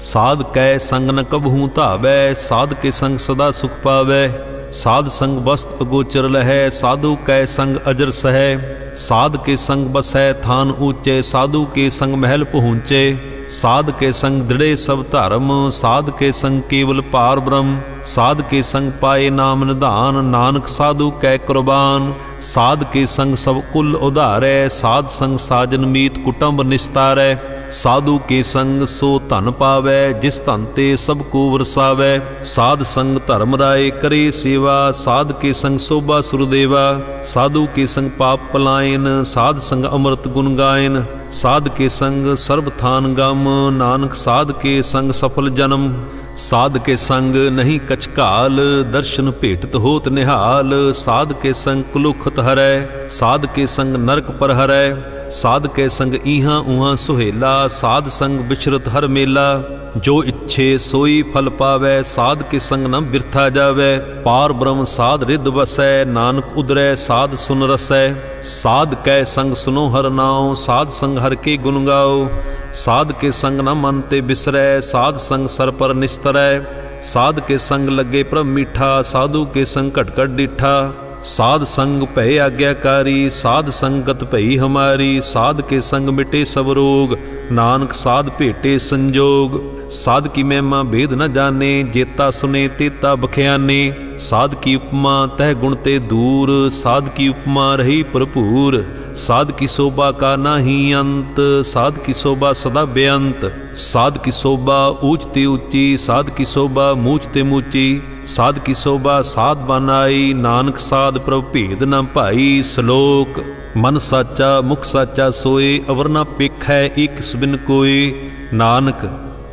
साध कै संग न कबहूँ धावै, साध के संग सदा सुख पावै। साध संग वस्त अगोचर लहै, साधु कै संग अजर सहै। साध के संग बसै थान ऊंचे, साधु के संग महल पहुँचे। साध के संग दृढ़े सब धर्म, साध के संग केवल पार ब्रह्म। साध के संग पाए नाम निधान, नानक साधु कै कुर्बान। साध के संग सब कुल उधारै, साध संग साजन मीत कुटुंब निस्तारै। साधु के संग सो धन पावै, जिस धन ते सब को वरसावै। साध संग धर्म राय करे सेवा, साध के संग शोभा सुरदेवा। साधु के संग पाप पलायन, साध संग अमृत गुण गायन। साध के संग सर्व थान गम, नानक साध के संग सफल जन्म। साध के संग नहीं कछ काल, दर्शन भेटत होत निहाल। साध के संग कुलुखत हरै, साध के संग नरक पर हरै। साध के संग इहाँ उहाँ सुहेला, साध संग बिछरत हर मेला। जो इच्छे सोई फल पावै, साध के संग न बिरथा जावै। पार ब्रह्म साध रिद वसै, नानक उदरै साध सुन रसै। साध कै संग सुनो हर नाम, साध संग हर के गुण गाओ। साध के संग न मन ते बिसरै, साध संग सर पर निस्तरै। साध के संग लगे प्रभ मीठा, साधु के संग घट घट डिठा। साध संग भय आज्ञाकारी, साध संगत भई हमारी। साध के संग मिटे सब रोग, नानक साध भेटे संजोग। साध की महिमा भेद न जाने, जेता सुने तेता बख्याने। साध की उपमा तह गुण ते दूर, साध की उपमा रही भरपूर। साध की शोभा का नाही अंत, साध की शोभा सदा बेअंत। साध की शोभा ऊंच ते ऊंची, साध की शोभा मूच ते मूची। साध की शोभा साध बनाई, नानक साध प्रभ भेद न पाई। श्लोक मन साचा मुख साचा सोए, अवर न पेखै एक बिन कोय। नानक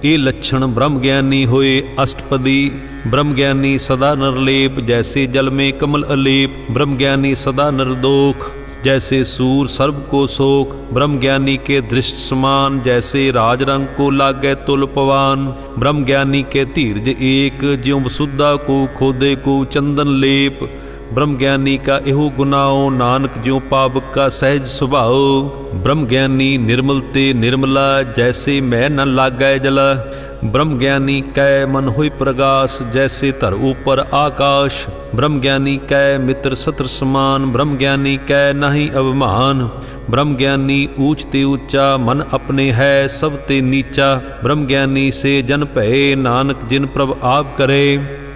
ये लक्षण ब्रह्म ज्ञानी होए अष्टपदी। ब्रह्म ज्ञानी सदा निर्लेप, जैसे जल में कमल अलेप। ब्रह्म ज्ञानी सदा निर्दोष, जैसे सूर सर्व को शोक। ब्रह्म ज्ञानी के दृष्ट समान, जैसे राज रंग को लागै तुल पवान। ब्रह्म ज्ञानी के धीरज एक, ज्यों वसुधा को खोदे को चंदन लेप। ब्रह्म ज्ञानी का एहो गुनाओ, नानक ज्यों पावक का सहज सुभाओ। ब्रह्म ज्ञानी निर्मल ते निर्मला, जैसे मैं न लागै जला। ब्रह्म ज्ञानी कै मन होय प्रगाश, जैसे धर ऊपर आकाश। ब्रह्म ज्ञानी कै मित्र सत्र समान, ब्रह्म ज्ञानी कै नाही अभिमान। ब्रह्म ज्ञानी ऊंच ते ऊंचा, मन अपने है सब ते नीचा। ब्रह्म ज्ञानी से जन भये, नानक जिन प्रभ आप करे।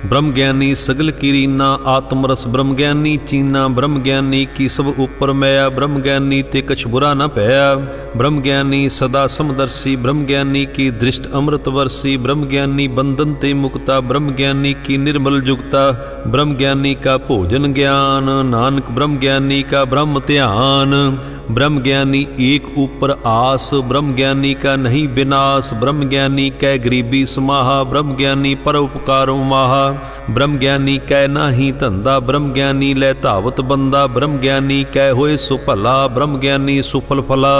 ब्रह्म ज्ञानी सगल की रीना, आत्मरस ब्रह्म ज्ञानी चीना। ब्रह्म ज्ञानी की सब ऊपर मैया, ब्रह्म ज्ञानी ते कछ बुरा न पया। ब्रह्म ज्ञानी सदा समदर्शी, ब्रह्म ज्ञानी की दृष्ट अमृत वर्षी। ब्रह्म ज्ञानी बंधन ते मुक्ता, ब्रह्म ज्ञानी की निर्मल जुक्ता। ब्रह्म ज्ञानी का भोजन ज्ञान, नानक ब्रह्म ज्ञानी का ब्रह्म ध्यान। ब्रह्म ज्ञानी एक ऊपर आस, ब्रह्म ज्ञानी का नहीं विनाश। ब्रह्म ज्ञानी कै गरीबी समाहा, ब्रह्म ज्ञानी पर उपकार माहा। ब्रह्म ज्ञानी कै नाही धंधा, ब्रह्म ज्ञानी लै धावत बंदा। ब्रह्म ज्ञानी कै होए सो भला, ब्रह्म ज्ञानी सुफल फला।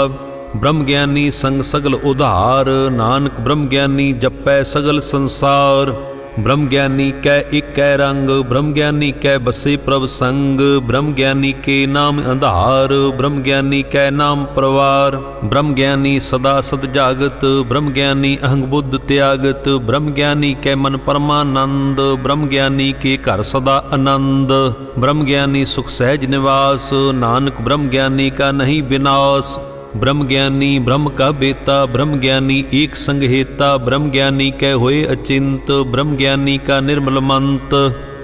ब्रह्म ज्ञानी संग सगल उधार, नानक ब्रह्म ज्ञानी जपै सगल संसार। ब्रह्म ज्ञानी कै एक रंग, ब्रह्म ज्ञानी कै बसे प्रभ संग, ब्रह्म ज्ञानी के नाम आधार, ब्रह्म ज्ञानी कै नाम परवार। ब्रह्म ज्ञानी सदा सद जागत, ब्रह्म ज्ञानी अहंग बुद्ध त्यागत, ब्रह्म ज्ञानी कै मन परमानंद, ब्रह्म ज्ञानी के घर सदा आनंद। ब्रह्म ज्ञानी सुख सहज निवास, नानक ब्रह्म ज्ञानी का नहीं विनाश। ब्रह्म ज्ञानी ब्रह्म का बेता, ब्रह्म ज्ञानी एक संग हेता, ब्रह्म ज्ञानी कै होए अचिंत, ब्रह्म ज्ञानी का निर्मल मंत।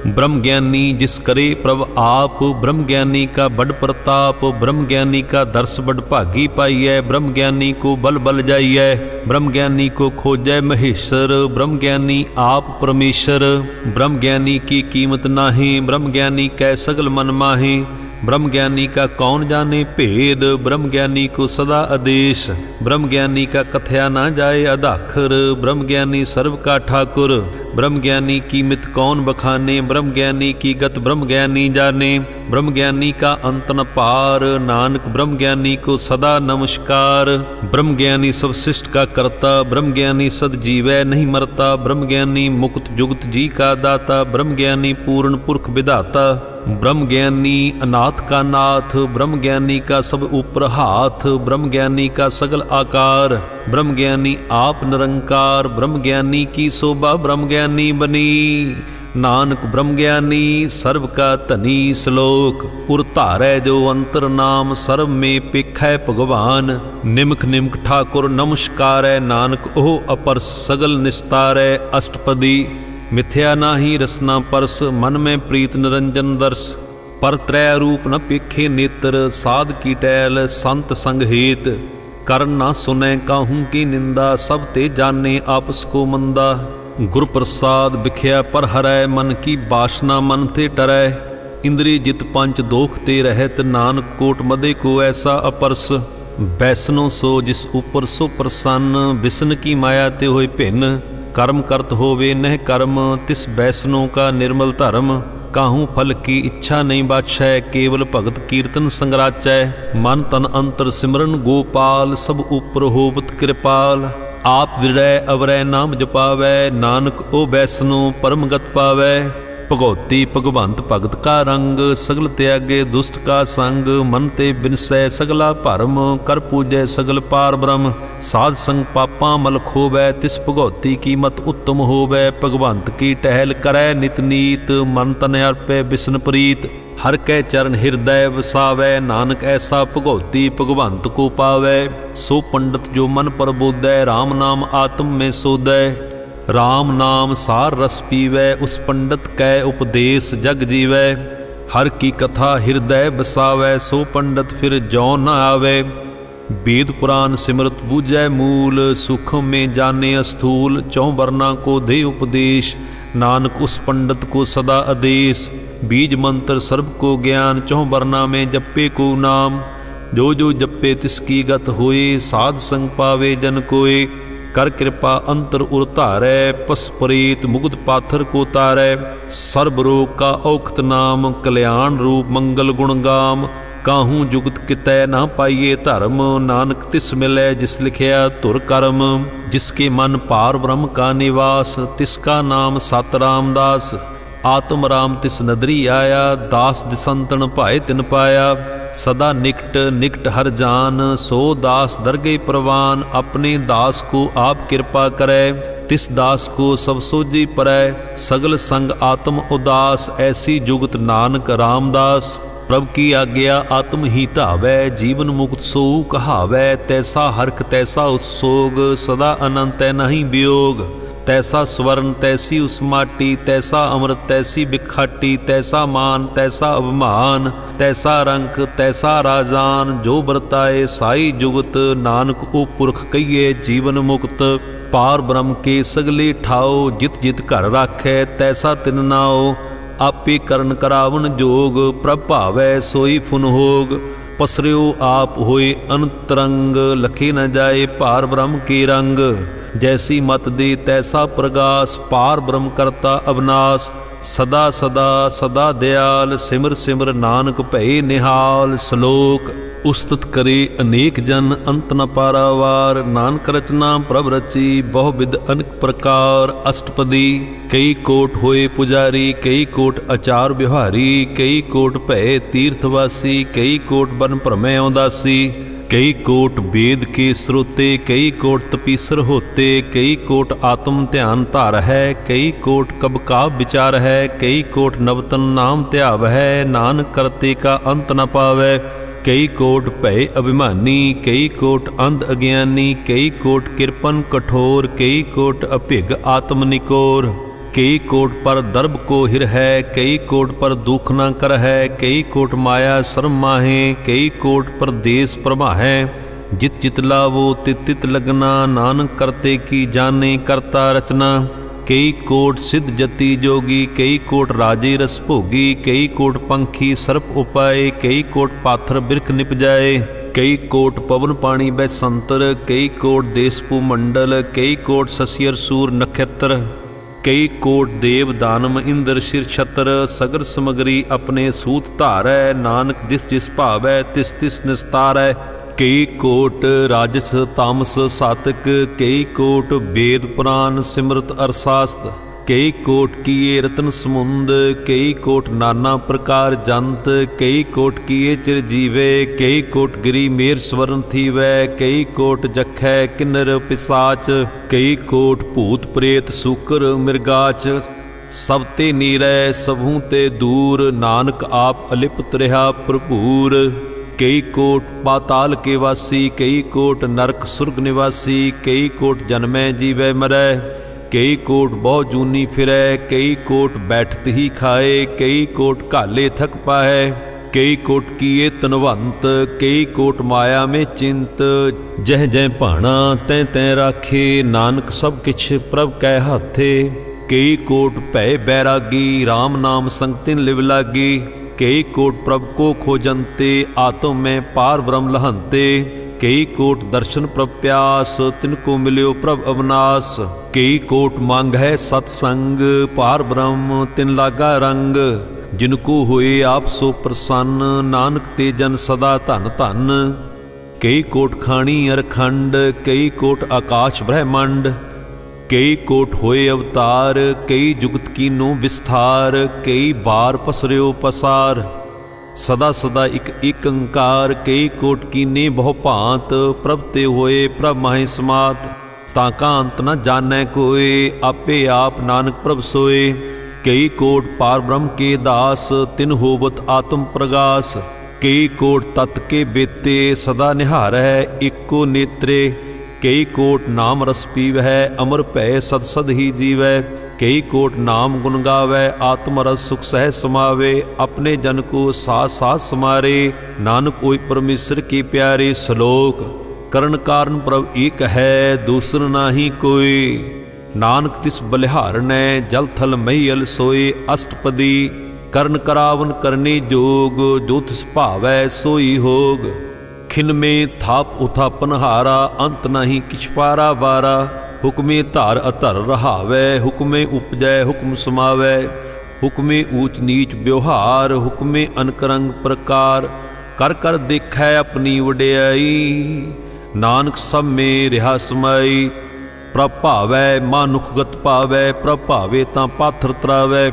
ब्रह्म ज्ञानी जिस करे प्रभ आप, ब्रह्म ज्ञानी का बड़ प्रताप, ब्रह्म ज्ञानी का दर्श बड़ भागी पाइयै, ब्रह्म ज्ञानी को बल बल जाइयै। ब्रह्म ज्ञानी को खोजै महेश्वर, ब्रह्म ज्ञानी आप परमेश्वर। ब्रह्म ज्ञानी की कीमत नाहीं, ब्रह्म ज्ञानी कै सगल मन माहे। ब्रह्म ज्ञानी का कौन जाने भेद, ब्रह्म ज्ञानी को सदा आदेश। ब्रह्म ज्ञानी का कथया ना जाए अदाखर, ब्रह्म ज्ञानी सर्व का ठाकुर। ब्रह्म ज्ञानी की मित कौन बखाने, ब्रह्म ज्ञानी की गत ब्रह्म ज्ञानी जाने। ब्रह्म ज्ञानी का अंत न पार, नानक ब्रह्म ज्ञानी को सदा नमस्कार। ब्रह्म ज्ञानी सब शिष्ट का करता, ब्रह्म ज्ञानी सद जीवै नहीं मरता, ब्रह्म ज्ञानी मुक्त जुगत जी का दाता, ब्रह्म ज्ञानी पूर्ण पुरख विधाता। ब्रह्म ज्ञानी अनाथ का नाथ, ब्रह्म ज्ञानी का सब ऊपर हाथ, ब्रह्म ज्ञानी का सगल आकार। ब्रह्म ज्ञानी आप निरंकार, ब्रह्म ज्ञानी की शोभा ब्रह्म ज्ञानी बनी। नानक ब्रह्म ज्ञानी सर्व का धनी श्लोक, उर धारै जो अंतर नाम, सर्व में पेखै भगवान। निमक निमक ठाकुर नमस्कारै, नानक ओह अपरस सगल निस्तारै। अष्टपदी मिथ्या नाही रसना परस, मन में प्रीत निरंजन दर्श। पर त्रै रूप न पेखे नेत्र, साध की टैल संत संग हेत। करन ना सुनै काहूँ की निंदा, सब ते जाने आपस को मंदा। गुर प्रसाद बिख्या पर हरै, मन की बासना मन ते टरै। इंद्रिय जित पंच दोख ते रहत, नानक कोट मदे को ऐसा अपरस। बैसनो सो जिस ऊपर सो प्रसन्न, बिसन की माया ते होए भिन्न। कर्म करत होवे नह कर्म, तिस बैसनों का निर्मल धर्म। काहूँ फल की इच्छा नहीं बाछै, केवल भगत कीर्तन संगराचै। मन तन अंतर सिमरन गोपाल, सब ऊपर होवत कृपाल। आप विरय अवरय नाम जपावै, नानक ओ बैसनो परम गत पावै। भगौती भगवंत भगत का रंग, सगल त्यागे दुष्ट का संग। मन ते बिनसै सगला भरम, कर पूजै सगल पार ब्रह्म। साध संग पापा मल खोवै, तिस भगौती की मत उत्तम होवै। भगवंत की टहल करै नित नीत, मन तन अर्पै बिसन प्रीत। हर कै चरण हृदय वसावै, नानक ऐसा भगौती भगवंत को पावै। सो पंडित जो मन प्रबोधै, राम नाम आत्म में सोधै। राम नाम सार रस पीवै, उस पंडित कै उपदेश जग जीवै। हर की कथा हृदय बसावै, सो पंडित फिर जौ न आवै। वेद पुराण सिमरत बूझै मूल, सुख में जाने स्थूल। चौं वर्णा को दे उपदेश, नानक उस पंडित को सदा आदेश। बीज मंत्र सर्व को ज्ञान, चौं वर्णा में जप्पे को नाम। जो जो जप्पे तिसकी गत होए, साध संग पावे जन कोय। कर कृपा अंतर उर धारै, पस प्रेत मुग्ध पाथर को तारै। सर्व रोग का औखत नाम, कल्याण रूप मंगल गुण गाम। काहूँ जुगत कितै ना पाइए धर्म, नानक तिस मिलै जिस लिखिया धुर कर्म। जिसके मन पार ब्रह्म का निवास, तिसका नाम सत रामदास। आत्म राम तिस नदरी आया, दास दिसंतन भाए तिन पाया। सदा निकट निकट हर जान, सो दास दरगे प्रवान। अपने दास को आप कृपा करै, तिस दास को सब सोझी परै। सगल संग आत्म उदास, ऐसी जुगत नानक रामदास। प्रभ की आज्ञा आत्म ही धावै, जीवन मुक्त सो कहावै। तैसा हरख तैसा उत्सोग, सदा अनंत नहीं वियोग। तैसा स्वर्ण तैसी उस माटी, तैसा अमृत तैसी बिखाटी। तैसा मान तैसा अभिमान, तैसा रंक तैसा राजान। जो बरताए साई जुगत, नानक ओ पुरख कहिए जीवन मुक्त। पार ब्रह्म के सगले ठाओ, जित जित घर राखै तैसा तिन नाओ। आपे करन करावन जोग, प्रभ भावै सोई फुन होग। पसरियो आप होए अंतरंग, लखे न जाए पार ब्रह्म के रंग। जैसी मत दे तैसा प्रगास, पार ब्रह्म करता अविनाश। सदा सदा सदा दयाल, सिमर सिमर नानक भये निहाल। श्लोक उस्तत करे अनेक जन अंत न पारावार। नानक रचना प्रभ रची बहुविध अनेक प्रकार। अष्टपदी कई कोट होए पुजारी, कई कोट आचार व्यवहारी, कई कोट भय तीर्थवासी, कई कोट बन भ्रमै औदासी, कई कोट वेद के स्रोते, कई कोट तपीसर होते, कई कोट आत्म ध्यान धार है, कई कोट कब का विचार है, कई कोट नवतन नाम ध्याव है। नानक करते का अंत न पावै। कई कोट भय अभिमानी, कई कोट अंध अज्ञानी, कई कोट कृपन कठोर, कई कोट अभिग आत्मनिकोर, कई कोट पर दर्भ को हिर है, कई कोट पर दुख न कर है, कई कोट माया शर्म माहे, कई कोट पर देश प्रमा है। जित जित लावो तित तित लगना, नानक करते की जाने करता रचना। कई कोट सिद्ध जति जोगी, कई कोट राजे रस भोगी, कई कोट पंखी सर्प उपाय, कई कोट पाथर बिरख निप जाए, कई कोट पवन पानी बैसंतर, कई कोट देश भूमंडल, कई कोट शशियर सूर नक्षत्र, कई कोट देव दानम इंद्र शिर छत्र। सगर समगरी अपने सूत धारै, नानक जिस जिस भावै तिस तिस निस्तारै। कई कोट राजस तामस सातक, कई कोट वेद पुराण सिमरत अरशास्त्र, कई कोट किए रतन समुंद, कई कोट नाना प्रकार जंत, कई कोट किए चिरजीवे, कई कोट गिरी मेर स्वर्ण थीवै, कई कोट जखै किन्नर पिसाच, कई कोट भूत प्रेत सूकर मिर्गाच। सब ते नीरै सबहू ते दूर, नानक आप अलिप्त रहा भरपूर। कई कोट पाताल के वासी, कई कोट नरक सुर्ग निवासी, कई कोट जन्मै जीवै मरै, कई कोट बहु जूनी फिरै, कई कोट बैठत ही खाए, कई कोट घाले थक पाए, कई कोट किए तनवंत, कई कोट माया में चिंत। जह जह भाणा तैं तैं राखे, नानक सब किछ प्रभ कै हाथे। कई कोट भय बैरागी, राम नाम संग तिन लिव लागी, कई कोट प्रभ को खोजंते, आत्म में पार ब्रह्म लहंते। कई कोट दर्शन प्रभ प्यास, तिनको मिल्यो प्रभ अवनाश। कई कोट मांग है सत्संग, पार ब्रह्म तिन लागा रंग। जिनको होए आप सो प्रसन्न, नानक ते जन सदा धन धन। कई कोट खाणी अरखंड, कई कोट आकाश ब्रह्मंड, कई कोट होए अवतार, कई जुगत कीनो विस्तार, कई बार पसरियो पसार। सदा सदा एक अंकार, कई कोट कीने बहु भांत, प्रभ ते होए प्रभ माहे समात। ताका अंत न जानै कोय, आपे आप नानक प्रभ सोए। कई कोट पार ब्रह्म के दास, तिन होवत आत्म प्रगास। कई कोट तत् के बेते, सदा निहारै एको नेत्रे। कई कोट नाम रस पीवै, अमर भय सद सद ही जीवै। कई कोट नाम गुण गावै, आत्म रस सुख सह समावे। अपने जन को साथ साथ समारे, नानक ओय परमेश्वर के प्यारे। श्लोक करण कारण प्रभ एक है, दूसर नाही कोई। नानक तिस बलिहारनै, जल थल महीयल सोए। अष्टपदी करण करावन करने जोग, जो तिस भावै सोई होग। खिन में थाप उथापन हारा, अंत नहीं किछ पारा बारा। हुक्मे धार अधर रहावै, हुक्मे उपजै हुक्म समावै। हुक्मे ऊच नीच व्यवहार, हुक्मे अनकरंग प्रकार। कर कर देखै अपनी वडियाई, नानक सब में रिहा समाई। प्रभ भावै मानुखगत पावै, प्रभ भावे तां पाथर तरावै।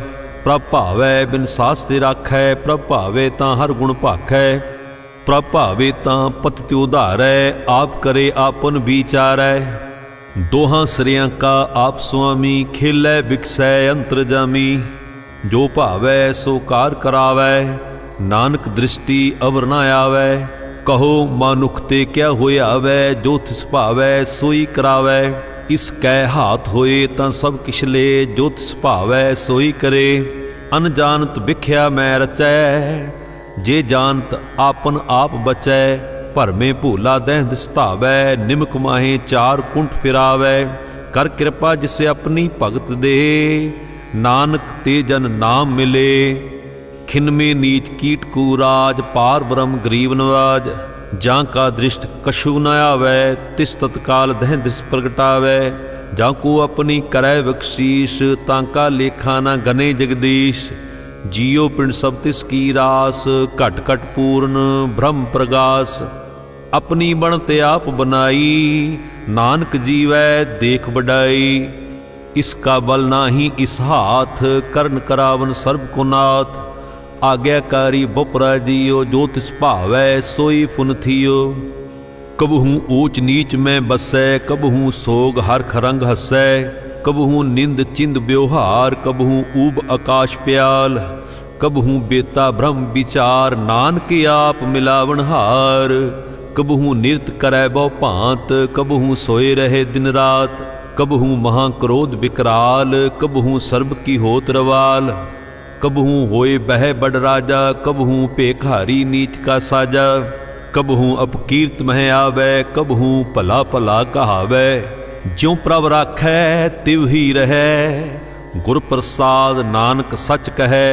प्रभ भावै बिन सास ते राखै, प्रभ भावे तां हर गुण भाखै। प्रभ भावे तां पतित उधारै, आप करे आपन विचारै। दोहां सरियां का आप स्वामी, खेलै बिकसै अंतरजामी। जो भावै सो कार करावै, नानक दृष्टि अवर न आवै। कहो मानुख ते क्या होया आवै, जो तिस भावै सोई करावै। इस कै हाथ होए तां सब किछ ले, जो तिस भावै सोई करे। अनजानत बिख्या मैं रचै, जे जानत आपन आप बचै। भरमे भूला दह दिसतावै, निमक माहे चार कुंठ फिरावै। कर कृपा जिसे अपनी भगत दे, नानक ते जन नाम मिले। खिन में नीच कीट कूराज, पार ब्रह्म गरीब नवाज। जां का दृष्ट कछु न आवै, तिस तत्काल दह दिस प्रगटावै। जां को अपनी करै बख्शीश, तांका लेखा न गने जगदीश। जियो पिंड सब तिसकी रास, घट घट पूर्ण ब्रह्म प्रगास। अपनी बनते आप बनाई, नानक जीवै देख बड़ाई। इसका बल नाही इस हाथ, करण करावन सर्ब को नाथ। आज्ञाकारी बपुरा जियो, जो तिस भावै सोई फुन थियो। कबहू ऊंच नीच में बसै, कबहू सोग हरख रंग हसै। कबहू निंद चिंद व्यवहार, कबहू ऊब आकाश प्याल। कबहू बेता ब्रह्म विचार, नानक आप मिलावन हार। कबहू निरत करै बहु भांत, कबहू सोए रहे दिन रात। कबहू महाक्रोध विकराल, कबहू सर्ब की होत रवाल। कबहू होए बह बड़ राजा, कबहू भेखारी नीच का साजा। कबहू अपकीर्त मह आवै, कबहू भला भला कहावै। ज्यों प्रभ राखै तिव ही रहै, गुर प्रसाद नानक सच कहै।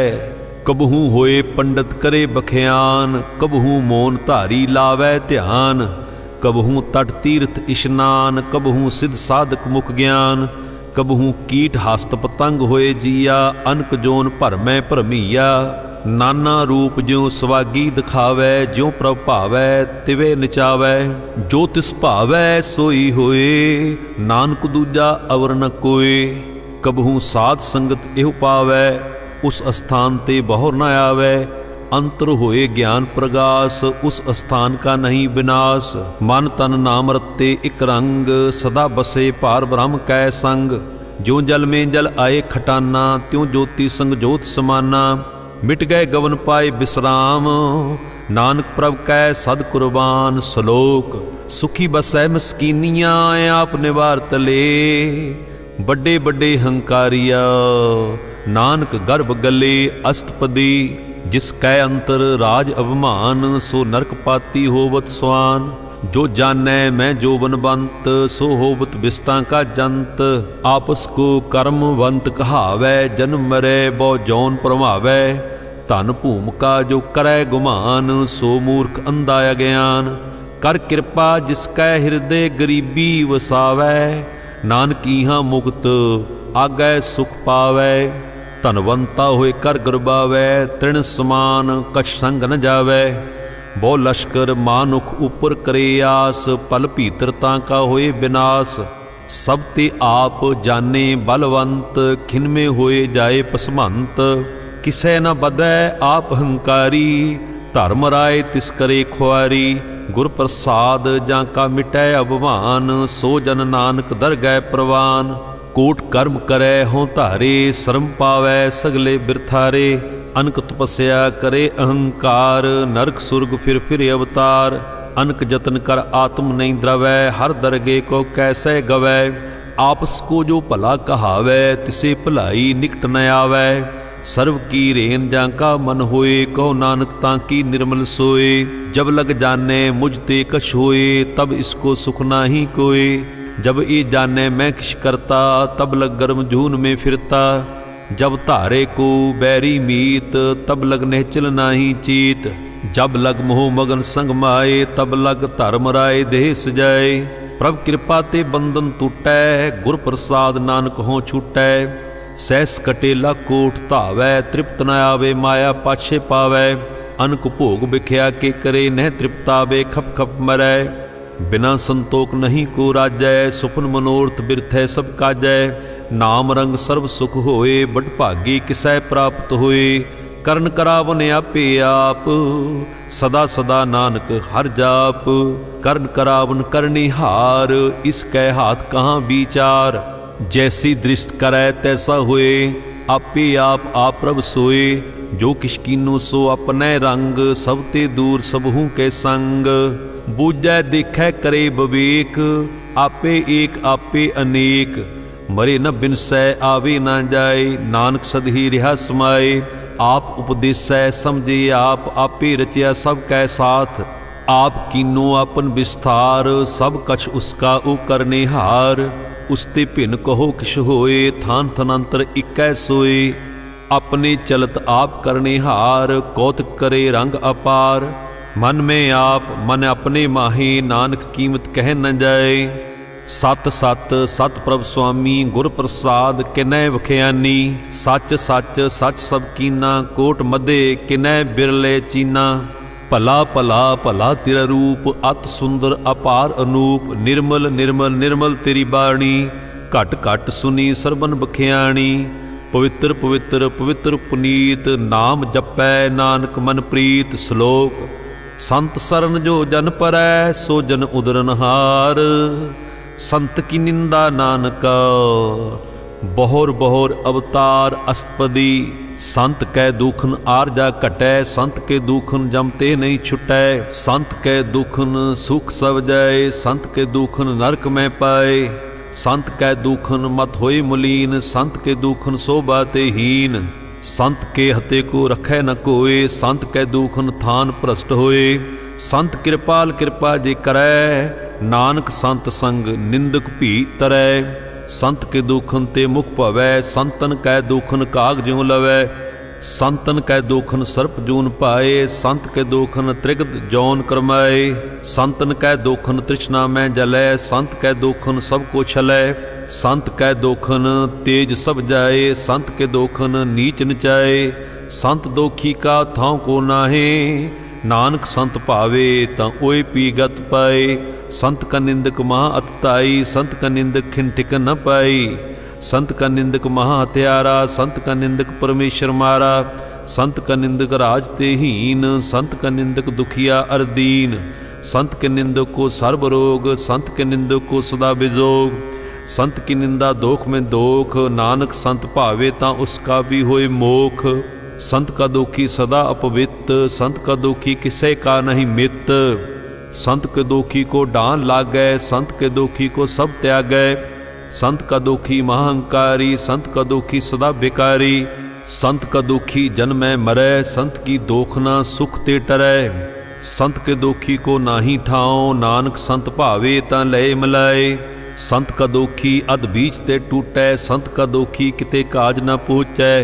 कबहू होए पंडित करे बख्यान, कबहू मोन धारी लावै ध्यान। कबहू तट तीर्थ इशनान, कबहू सिद्ध साधक मुख ज्ञान। कबहू कीट हस्त पतंग होए जिया, अनक जोन भरमै भरमीया। नाना रूप ज्यों सवागी दिखावै, ज्यों प्रभ भावै तिवे नचावै। जो तिस भावै सोई होए, नानक दूजा अवर न कोय। कबहू साध संगत एहु पावै, उस स्थान ते बहुर न आवै। अंतर होए ज्ञान प्रगास, उस स्थान का नहीं विनाश। मन तन नाम रत्ते इक रंग, सदा बसे पार ब्रह्म कै संग। ज्यों जल में जल आए खटाना, त्यों ज्योति संग ज्योत समाना। मिट गए गवन पाए विश्राम, नानक प्रभ कै सद कुर्बान। सलोक सुखी बसै मस्कीनियाँ, आप निवार तले। बड़े बड़े हंकारिया, नानक गर्भ गले अष्टपदी। जिस कै अंतर राज अभिमान, सो नरक पाती होवत स्वान। जो जानै मैं जोबनवंत, सो होवत विष्टा का जंत। आपस को कर्मवंत कहावै, जन्म मरै बहु जौन परमावै। धन भूमिका जो करै गुमान, सो मूर्ख अंधा अज्ञान। कर कृपा जिसकै हृदय गरीबी वसावै, नानक इहाँ मुक्त आगै सुख पावै। धनवंता होए कर गरबावै, तृण समान कछ संग न जावै। बहु लश्कर मानुख ऊपर करे आस, पल भीतरता का होए विनाश। सब ते आप जाने बलवंत, खिनमे होए जाए पसमंत। किसै न बदै आप हंकारी, धर्म राय तिस करे खुआरी। गुर प्रसाद जाका मिटै अभिमान, सो जन नानक दरगै प्रवान। कोट कर्म करै हों धारे, शर्म पावै सगले बिरथारे। अनक तपस्या करे अहंकार, नरक सुरग फिर अवतार। अनक जतन कर आत्म नहीं द्रवै, हर दरगे को कैसे गवै। आपस को जो भला कहावै, तिसे भलाई निकट न आवै। सर्व की रेन जाका मन होए, कहो नानक ताकी निर्मल सोए। जब लग जाने मुझ ते कछ होए, तब इसको सुख नाही कोय। जब ये जाने मैं किश करता, तब लग गर्म जून में फिरता। जब धारे को बैरी मीत, तब लग निहचल नाही चीत। जब लग मोह मगन संग माए, तब लग धर्म राय देह सजाए। प्रभ कृपा ते बंधन टूटै, गुर प्रसाद नानक हों छूटै। सहस कटेला कोट धावै, तृप्त न आवे माया पाछे पावै। अनक भोग बिख्या के करे, नह तृप्तावे खप खप मरै। बिना संतोख नहीं को राजै, सुपन मनोरथ बिरथै सब काजै। नाम रंग सर्व सुख होए, बड़ भागी किसै प्राप्त होए। करण करावन आपे आप, सदा सदा नानक हर जाप। करण करावन करनी हार, इसकै हाथ कहाँ विचार। जैसी दृष्ट करै तैसा होए, आपे आप प्रभ सोए। जो किश कीनो सो अपने रंग, सब ते दूर सबहू के संग। बूझै देखै करे विवेक, आपे एक आपे अनेक। मरे न बिनसै आवे न जाए, नानक सद ही रिहा समाए। आप उपदेसै समझे आप, आपे रचिया सब कै साथ। आप कीनो आपन विस्तार, सब कछ उसका ओ करने हार। उसते भिन्न कहो किश होए, थान थनंतर इकै सोए। अपने चलत आप करने हार, कौतक करे रंग अपार। मन में आप मन अपने माहे, नानक कीमत कह न जाए। सत सत सत प्रभ स्वामी गुर प्रसाद किनै वखियानी। सच सच सच सब कीना कोट मदे किनै बिरले चीना। भला भला भला तेरा रूप अत सुंदर अपार अनूप। निर्मल निर्मल निर्मल तेरी बाणी घट घट सुनी सरबन बखियाणी। पवित्र पवित्र पवित्र पुनीत नाम जपै नानक मन प्रीत। श्लोक संत सरन जो जन परै सो जन उदरनहार। संत की निंदा नानक बहुर बहुर अवतार अष्टपदी। संत कै दुखन आरजा घटै संत के दुखन जमते नहीं छुटै। संत कै दुखन सुख सब जाए संत के दुखन नरक में पाए। संत कै दुखन मत होए मुलीन संत के दुखन शोभा ते हीन। संत के हते को रखै न कोय संत कै दुखन थान भ्रष्ट होए। संत कृपाल कृपा जे करै नानक संत संग निंदक भी तरै। संत के दुखन ते मुख भवै संतन कै दुखन काग ज्यों लवै। संतन कै दुखन सर्प जून पाए संत के दुखन त्रिगत जौन करमाए। संतन कै दुखन तृष्णा में जलै संत कै दुखन सब को छलै। संत कै दुखन तेज सब जाए संत के दुखन नीच नचाए। संत दोखी का थां को नाहे नानक संत भावे तां ओए पी गत पाए। संत का निंदक महा अतताई संत का निंदक खिन ठिकन न पाई। संत का निंदक महा हत्यारा संत का निंदक परमेश्वर मारा। संत का निंदक राज ते हीन संत का निंदक दुखिया अरदीन। संत के निंदक को सर्व रोग संत के निंदक को सदा बिजोग। संत की निंदा दोख में दोख नानक संत भावे तां उसका भी होए मोख। संत का दुखी सदा अपवित संत का दुखी किसे का नहीं मित। संत के दुखी को डांन लागै संत के दुखी को सब त्यागै। संत का दुखी महाअंकारी संत का दुखी सदा बेकारी। संत का दुखी जन्म में मरै संत की दोखना सुख ते टरै। संत के दुखी को नाही ठाओ नानक संत भावे तां लय मिलाए। संत का दुखी अध बीच ते टूटै संत का दुखी किते काज न पहुँचै।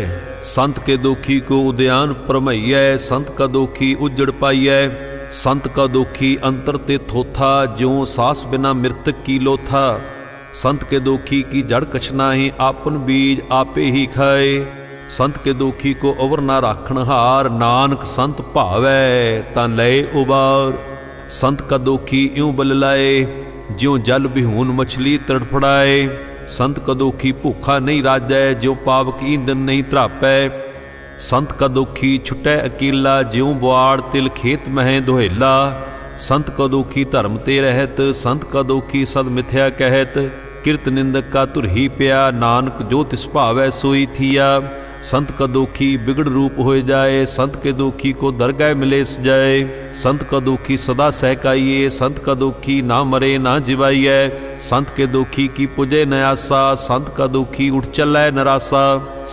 संत के दुखी को उद्यान परमैयै संत का दुखी उजड़ पाइयै। संत का दुखी अंतर ते थोथा ज्यों सास बिना मृतक की लोथा। संत के दुखी की जड़ कछ नाहीं आपन बीज आपे ही खाए। संत के दुखी को अवर ना राखण हार नानक संत भावै तां लय उबार। संत का दुखी यूं बल लाए ज्यों जल बिहून मछली तड़फड़ाए। संत का दुखी भूखा नहीं राजै ज्यों पावक ईंधन नहीं त्रापै। संत का दुखी छुटै अकेला ज्यों बुआड़ तिल खेत मह दुहेला। संत का दुखी धर्म ते रहत संत का दुखी सद मिथ्या कहत। किरत निंदक का तुर ही पिया नानक जो तिस भावै सोई थिया। संत का दुखी बिगड़ रूप हो जाए संत के दुखी को दरगाह मिले सजाए। संत का दुखी सदा सहकाइए संत का दुखी ना मरे ना जिवाइए। संत के दुखी की पुजे न आसा संत का दुखी उठ चलै नरासा।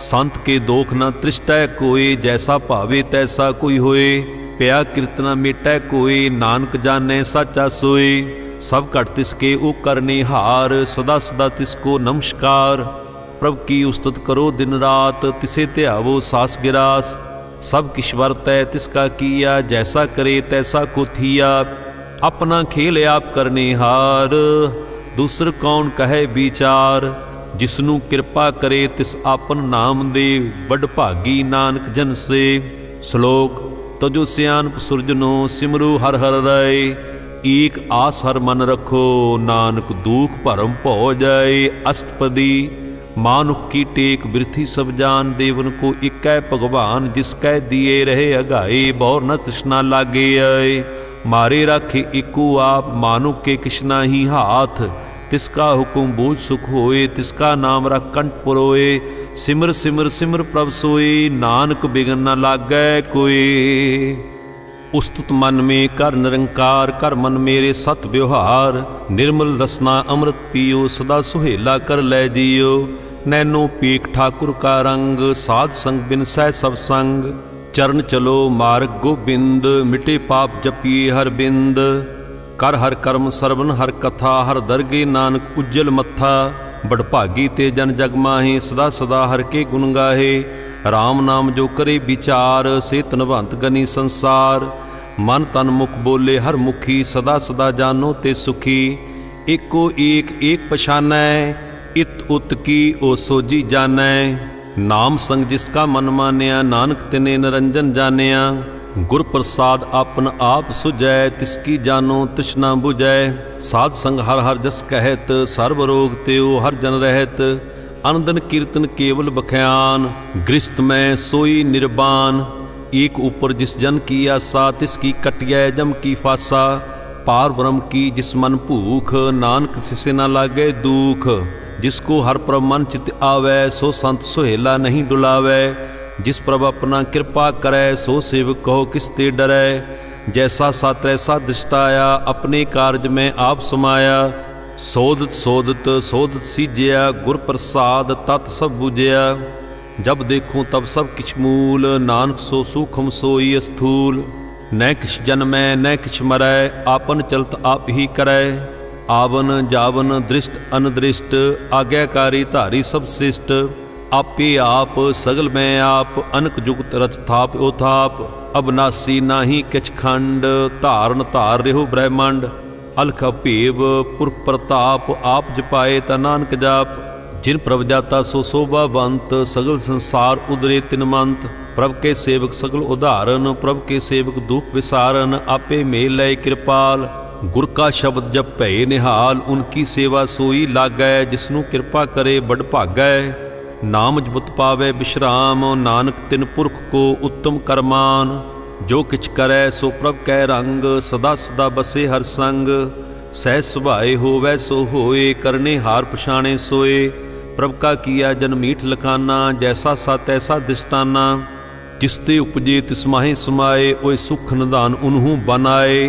संत के दोख न तृष्टै कोय जैसा भावे तैसा कोई होए। प्या कीर्तना मेटै कोय नानक जाने साचा सोए। सब घट तिसके ओ करने हार सदा सदा तिसको नमस्कार। प्रभ की उस्तत करो दिन रात तिसे ध्यावो सास गिरास। सब किश वरतै तिसका किया जैसा करे तैसा को थिया। अपना खेल आप करने हार दूसर कौन कहे विचार। जिसनु कृपा करे तिस आपन नाम दे बड़ भागी नानक जन से। श्लोक तजो सियानप सुरजनो सिमरु हर हर राय। एक आस हर मन रखो नानक दुख भरम भौ जाए। अष्टपदी मानुख की टेक बिरथी सब जान देवन को इकै भगवान। जिसकै दिए रहे अगाए बौर न तृष्णा लागे आए। मारे राखे इको आप मानुख के किशना ही हाथ। तिसका हुकुम बूझ सुख होए तिसका नाम रख कंठ पुरोए। सिमर सिमर सिमर प्रभ सोए नानक बिगन न लागै कोय। उस्तुत मन में कर निरंकार कर मन मेरे सत व्यवहार। निर्मल रसना अमृत पियो सदा सुहेला कर लै जियो। नैनो पीक ठाकुर का रंग साध संग बिन सह सब संग। चरण चलो मार्ग गोबिंद मिटे पाप जपिए हर बिंद। कर हर कर्म सरवन हर कथा हर दरगे नानक उज्जल मत्था। बड़भागी ते जन जग माहे सदा सदा हर के गुण गाहे। राम नाम जो करे विचार से तनवंत गनी संसार। मन तन मुख बोले हर मुखी सदा सदा जानो ते सुखी। एको एक एक पछानै, इत उत की ओ सोजी जानै। नाम संग जिसका मन मानिया, नानक तिने निरंजन जानिया। गुर प्रसाद आपन आप सुझै, तिसकी जानो तृष्णा बुझै। साध संग हर हर जस कहत, सर्व रोग त्यो हर जन रहत। अनदन कीर्तन केवल बख्यान, गृहस्थ में सोई निर्बान। एक ऊपर जिस जन की आशा, तिसकी कटिया जम की फासा। पार ब्रह्म की जिस मन भूख, नानक तिसे न लागे दुख। जिसको हर प्रभ मन चित आवे, सो संत सुहेला नहीं डुलावे। जिस प्रभ अपना कृपा करे, सो सेवक कहो किसते डरै। जैसा सा तैसा दृष्टाया, अपने कार्य में आप समाया। सोदत सोदत सोदत सीजया, गुर प्रसाद तत् सब बुझया। जब देखूं तब सब किछ मूल, नानक सो सूखम सोई स्थूल। न किछ जन्मै न किछ मरै, आपन चलत आप ही करै। आवन जावन दृष्ट अनदृष्ट, आज्ञाकारी धारी सब श्रेष्ठ। आपे आप सगल में आप, अनक जुगत रच थाप ओ थाप। अबनासी नाही किछ खंड, धारण धार रेहो ब्रह्मंड। अलख भेव पुरख प्रताप, आप जपाए ता नानक जाप। जिन प्रभ जाता सो शोभावंत, सगल संसार उदरे तिनमंत। प्रभ के सेवक सगल उदाहरण, प्रभ के सेवक दुख विसारन। आपे मेल लय कृपाल, गुर का शब्द जब भय निहाल। उनकी सेवा सोई लागै, जिसनु कृपा करे बड़ भागै। नाम जपत पावे विश्राम, नानक तिन पुरख को उत्तम करमान। जो किछ करै सो प्रभ कै रंग, सदा सदा बसे हर संग। सहज सुभाए होवै सो होए, करने हार पछाणे सोए। प्रभ का किया जन मीठ लखाना, जैसा सा तैसा दृष्टाना। जिसते उपजे तिस माहे समाए, ओए सुख निधान उन्हूं बनाए।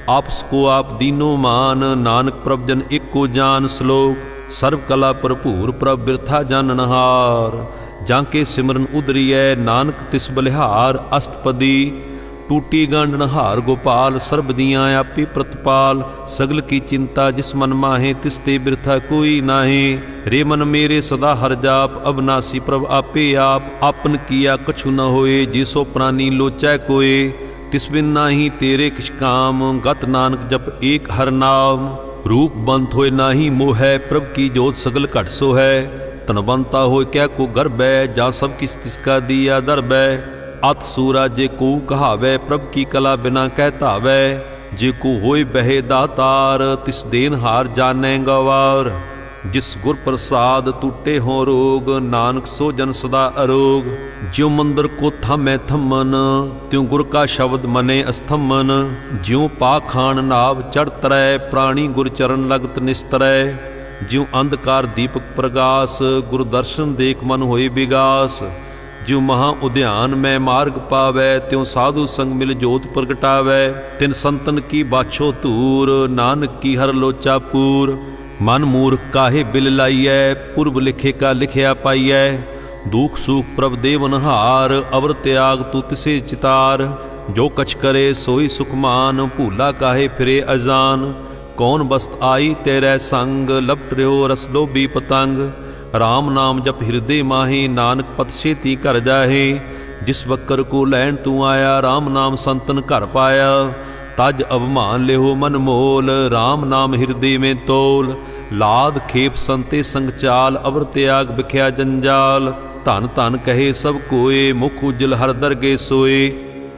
आपस को आप दीनो मान, नानक प्रभ जन एको जान। श्लोक सर्व कला भरपूर, प्रभ बिरथा जाननहार। जाके सिमरन उदरियै, नानक तिस बलिहार। अष्टपदी टूटी गांडनहार गोपाल, सर्ब दियाँ आपे प्रतिपाल। सगल की चिंता जिस मन माहे, तिसते बिरथा कोई नाहे। रे मन मेरे सदा हर जाप, अबनासी प्रभ आपे आप। आपन किया कछु न होए, जिसो प्राणी लोचै कोय। तिस बिन नाही तेरे किछ काम, गत नानक जप एक हर नाम। रूप बंत होए नाही मोहै, प्रभ की जोत सगल घट सो है। तनवंता होए क्या को गर्भ है, जा सब किस तिसका दिया दर्ब है। अत सूरा जे को कहावै, प्रभ की कला बिना कहतावै। जे को होए बहे दातार, तिस देन हार जानै गवार। जिस गुर प्रसाद टूटे हों रोग, नानक सो जन सदा अरोग। ज्यों मंदिर को थामै थमन, त्यों गुर का शब्द मने अस्थमन। ज्यों पाखान नाव चढ़ तरै, प्राणी गुर चरण लगत निस्तरै। ज्यों अंधकार दीपक प्रगास, गुरु दर्शन देख मन होए विगास। ज्यों महा उद्यान में मार्ग पावै, त्यों साधु संग मिल जोत प्रगटावै। तिन संतन की बाछो धूर, नानक की हर लोचा पूर। मन मूर्ख काहे बिल लाइयै, पूर्व लिखे का लिखिया पाइयै। दुख सुख प्रभ देवनहार, अवर त्याग तू तिसे चितार। जो कछ करे सोई सुखमान, भूला काहे फिरे अजान। कौन बस्त आई तेरे संग, लपट रहो रस लोभी पतंग। राम नाम जप हृदय माहे, नानक पत छेती घर जाहे। जिस बकर को लैन तू आया, राम नाम संतन घर पाया। तज अवमान लेहो मन मोल, राम नाम हृदय में तोल। लाद खेप संते संग चाल, अवर त्याग बिख्या जंजाल। धन धन कहे सब कोय, मुख उजल हर दरगे सोए।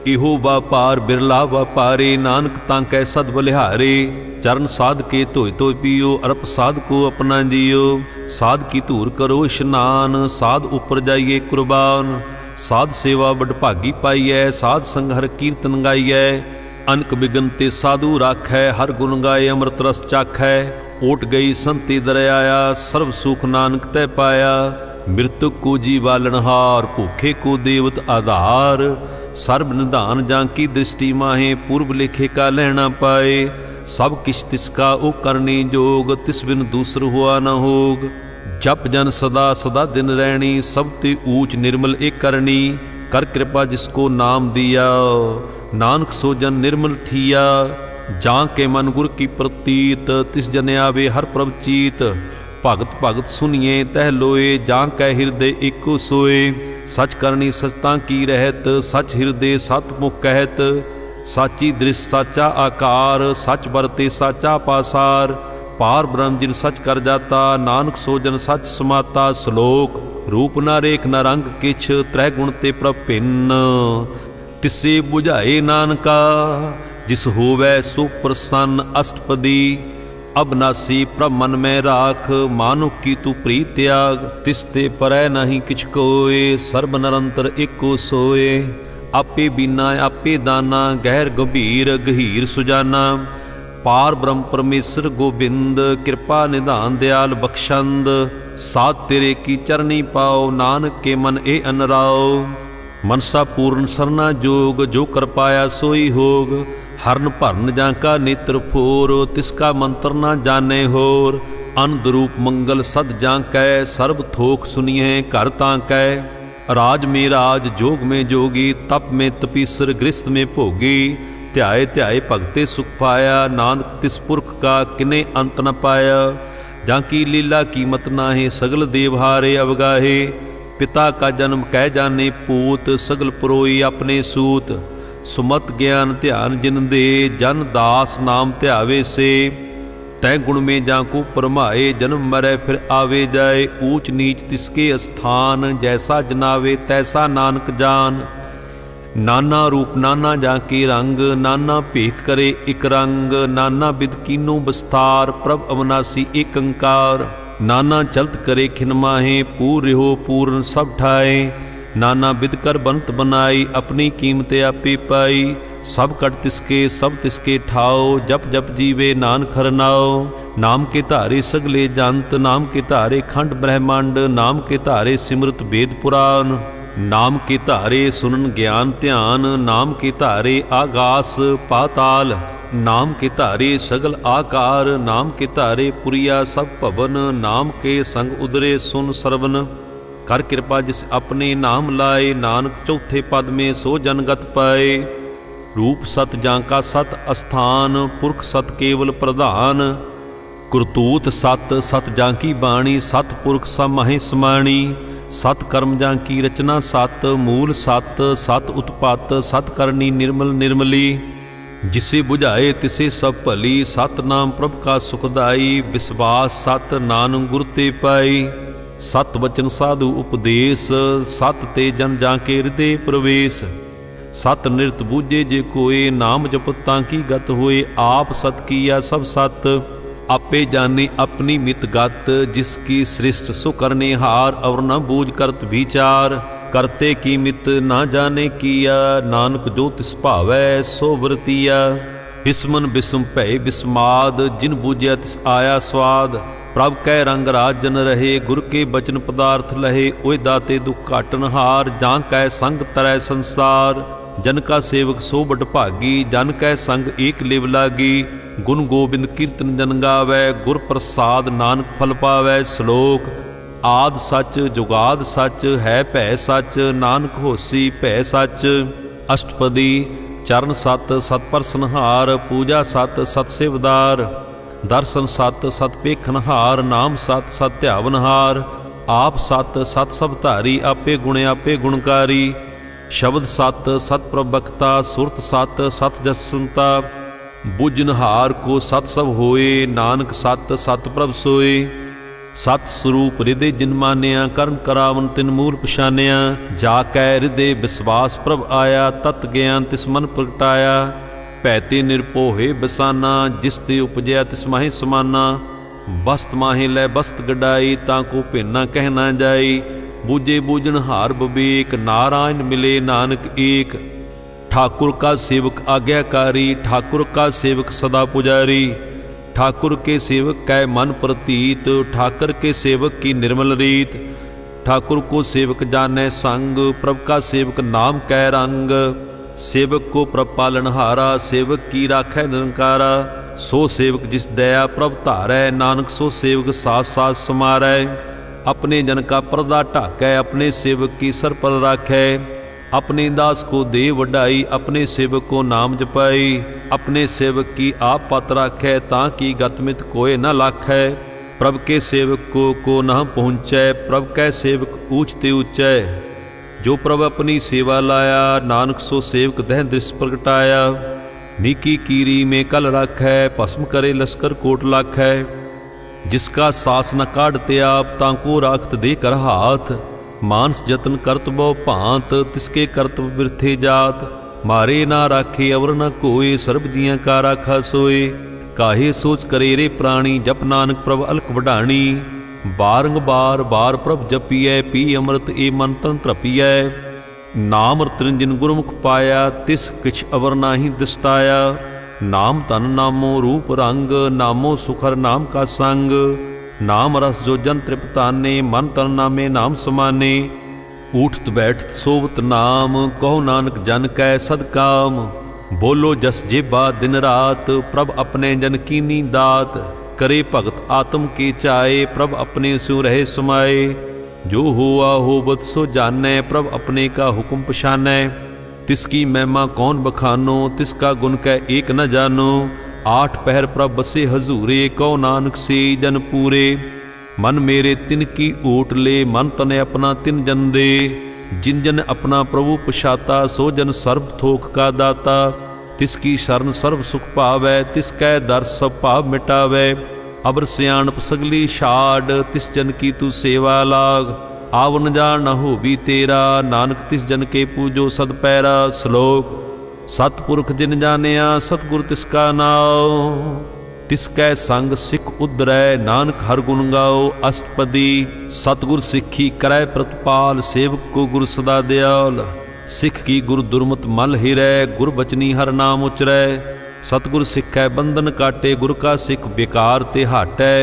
इहो व्यापार बिरला व्यापारे, नानक तांकै सद बलिहारे। चरण साध के धोय धोय पियो, अरप साध को अपना जियो। साध की धूर करो स्नान, साध ऊपर जाइए कुर्बान। साध सेवा बड़ भागी पाइयै, साध संग हर कीर्तन गाइयै। अनक बिगन ते साधु राखै, हर गुण गाए अमृत रस चाखै। ओट गई संति दरयाया, सर्व सुख नानक तै पाया। मृतक को जीवालनहार, भूखे को देवत आधार। सर्व निधान जांकी दृष्टि माहे, पूर्व लेखे का लहना पाए। सब किछ तिसका ओ करनी जोग, तिस बिन दूसर हुआ न होग। जप जन सदा सदा दिन रहनी, सब ते ऊच निर्मल एक करनी। कर कृपा जिसको नाम दिया, नानक सो जन निर्मल थिया। जां के मन गुर की प्रतीत, तिस जन आवे हर प्रभ चीत। भगत भगत सुनिए तह लोए, जां कै हृदय एको सोए। सच करनी सचता की रहत, सच हृदय सत मुख कहत। साची दृश्य साचा आकार, सच बरते साचा पासार। पार ब्रह्म जिन सच कर जाता, नानक सो जन सच समाता। श्लोक रूप न रेख न रंग किछ, त्रै गुण ते प्रभ भिन्न। तिसे बुझाए नानका, जिस होवै सो प्रसन्न। अष्टपदी अबनासी प्रभ मन में राख, मानुख की तू प्रीत त्याग। तिसते परै नहीं किछ कोय, सर्ब निरंतर एको सोए। आपे बीना आपे दाना, गहर गंभीर गहीर सुजाना। पार ब्रह्म परमेश्वर गोबिंद, कृपा निधान दयाल बख्शंद। साथ तेरे की चरनी पाओ, नानक के मन ए अनराओ। मनसा पूर्ण सरना जोग, जो कर पाया सोई होग। हरन भरन जांका नेत्र फोर, तिसका मंत्र न जाने होर। अनदरूप मंगल सद जांकै, सर्ब थोक सुनिए घर तांकै। राज में राज, जोग में जोगी, तप में तपीसर, गृहस्थ में भोगी। ध्याए ध्याए भगते सुख पाया, नानक तिस पुरख का किने अंत न पाया। जांकी लीला कीमत नाहे, सगल देवहारे अवगाहे। पिता का जन्म कह जाने पूत, सगल पुरोई अपने सूत। सुमत ज्ञान ध्यान जिन दे, जन दास नाम ध्यावे से। तै गुण में जाको परमाए, जन्म मरै फिर आवे जाए। ऊंच नीच तिसके स्थान, जैसा जनावे तैसा नानक जान। नाना रूप नाना जाके रंग, नाना भेख करे इक रंग। नाना बिद कीनो बस्तार, प्रभ अविनाशी एक अंकार। नाना चलत करे खिन माहे, पूर हो पूर्ण सब ठाए। नाना बिद कर बनत बनाई, अपनी कीमत आपे पाई। सब कट तिसके ठाओ, जप जप जीवे नानक हरनाओ। नाम के धारे सगले जंत, नाम के धारे खंड ब्रह्मांड। नाम के धारे सिमरत वेद पुराण, नाम के धारे सुनन ज्ञान ध्यान। नाम के धारे आगास पाताल, नाम के धारे सगल आकार। नाम के धारे पुरिया सब भवन, नाम के संग उदरे सुन सरवन। कर कृपा जिस अपने नाम लाए, नानक चौथे पद में सो जनगत पाए। रूप सत जांका सत अस्थान, पुरख सत केवल प्रधान। करतूत सत सत जांकी बाणी, सत पुरख सब महे समाणी। सत कर्म जांकी रचना सत, मूल सत सत उत्पत। सत करनी निर्मल निर्मली, जिसे बुझाए तिसे सब भली। सत नाम प्रभ का सुखदाई, विश्वास सत नानक गुर ते पाई। सत वचन साधु उपदेश, सत ते जन जाके हृदय प्रवेश। सत नृत बूझे जे कोय, नाम जपत तांकी गत होए। आप सत किया सब सत, आपे जाने अपनी मित गत। जिसकी सृष्ट सो करने हार, और न बूझ करत विचार। करते की मित ना जाने किया, नानक जो तिस भावै सो वरतिया। बिस्मन बिस्म भय बिस्माद, जिन बूझिया तिस आया स्वाद। प्रभ कै रंग राजन रहे, गुर के बचन पदार्थ लहे। ओए दाते दुख काटन हार, जां कै संग तरै संसार। जन का सेवक सो बट भागी, जन कै संग एक लिव लागी। गुण गोबिंद कीर्तन जन गावै, गुर प्रसाद नानक फल पावै। श्लोक आद सच जुगाद सच, है भै सच। नानक होसी भै सच। अष्टपदी चरण सत सत परसनहार, पूजा सत सत सेवदार। दर्शन सत सत पेखनहार, नाम सत सत ध्यावनहार। आप सत सत सब धारी, आपे गुण आपे गुणकारी। शब्द सत सत प्रभक्ता, सुरत सत सत जस सुनता। बुझनहार को सत सब होए, नानक सत सत प्रभ सोए। सत स्वरूप हृदय जिन मानिया, कर्म करावन तिन मूल पछानिया। जाकै हृदय विश्वास प्रभ आया, तत् ज्ञान तिस मन प्रगटाया। पैते निरपोहे बसाना, जिस ते उपजया तिस माहे समाना। बस्त माहे लै बस्त गडाई, ताको भेना कहना जाई। बूझे बूझन हार बबेक, नारायण मिले नानक एक। ठाकुर का सेवक आज्ञाकारी, ठाकुर का सेवक सदा पुजारी। ठाकुर के सेवक कै मन प्रतीत, ठाकुर के सेवक की निर्मल रीत। ठाकुर को सेवक जानै संग, प्रभ का सेवक नाम कै रंग। सेवक को प्रभ पालनहारा, सेवक की राखै निरंकारा। सो सेवक जिस दया प्रभ धारै, नानक सो सेवक साथ साथ समारै। अपने जन का पर्दा ढाकै, अपने सेवक की सर पर राखै। अपने दास को दे वडाई, अपने सेवक को नाम जपाई। अपने सेवक की आप पत राखै, ताकि गतमित कोय न लाखै। प्रभ के सेवक को न पहुँचै, प्रभ कै सेवक ऊँच ते ऊँचै। जो प्रभ अपनी सेवा लाया, नानक सो सेवक दह दृश्य प्रगटाया। नीकी कीरी में कल राखै, भस्म करे लश्कर कोट लाखै। जिसका सास न काढ़ते आप तांको राखत दे कर हाथ। मानस जतन करत बहु भांत तिसके करतब बिरथे जात। मारे ना राखे अवर न कोय सर्ब जियां का राखा सोए। काहे सोच करे रे प्राणी जप नानक प्रभ अलख वढाणी। बारंबार बार प्रभ जपिए पी अमृत ए मन तन तृपिए। नाम रतन गुरमुख पाया तिस किछ अवर नाहि दिसटाया। नाम तन नामो रूप रंग नामो सुखर नाम का संग। नाम रस जो जन तृप्ताने मन तन नामे नाम समाने। उठत बैठत सोवत नाम कहो नानक जन कै सदकाम। बोलो जस जेबा दिन रात प्रभ अपने जन कीनी दात। करे भगत आत्म के चाए प्रभ अपने स्यों रहे समाए। जो हुआ होबत सो जानै प्रभ अपने का हुक्म पछानै। तिसकी महिमा कौन बखानो तिसका गुण कै एक न जानो। आठ पहर प्रभ बसे हजूरे कहो नानक से जन पूरे। मन मेरे तिन की ओट ले मन तने अपना तिन जन दे। जिन जन अपना प्रभु पछाता सो जन सर्व थोक का दाता। तिसकी शरण सर्व सुख पावै तिसकै दर सब पाप मिटावै। अबर सियाणप सगली छाड़ तिस जन की तू सेवा लाग। आवन जान न हो भी तेरा नानक तिस जन के पूजो सद पैरा। श्लोक सतपुरख जिन जानिया सतगुर तिसका नाओ। तिसकै संग सिख उदरै नानक हर गुण गाओ। अष्टपदी सतगुर सिक्खी करै प्रतिपाल सेवक को गुरु सदा दयाल। सिख की गुरु दुर्मत मल हिरै गुर बचनी हर नाम उचरै। सतगुर सिक्खै बंधन काटे गुर का सिख बेकार ते हाटै।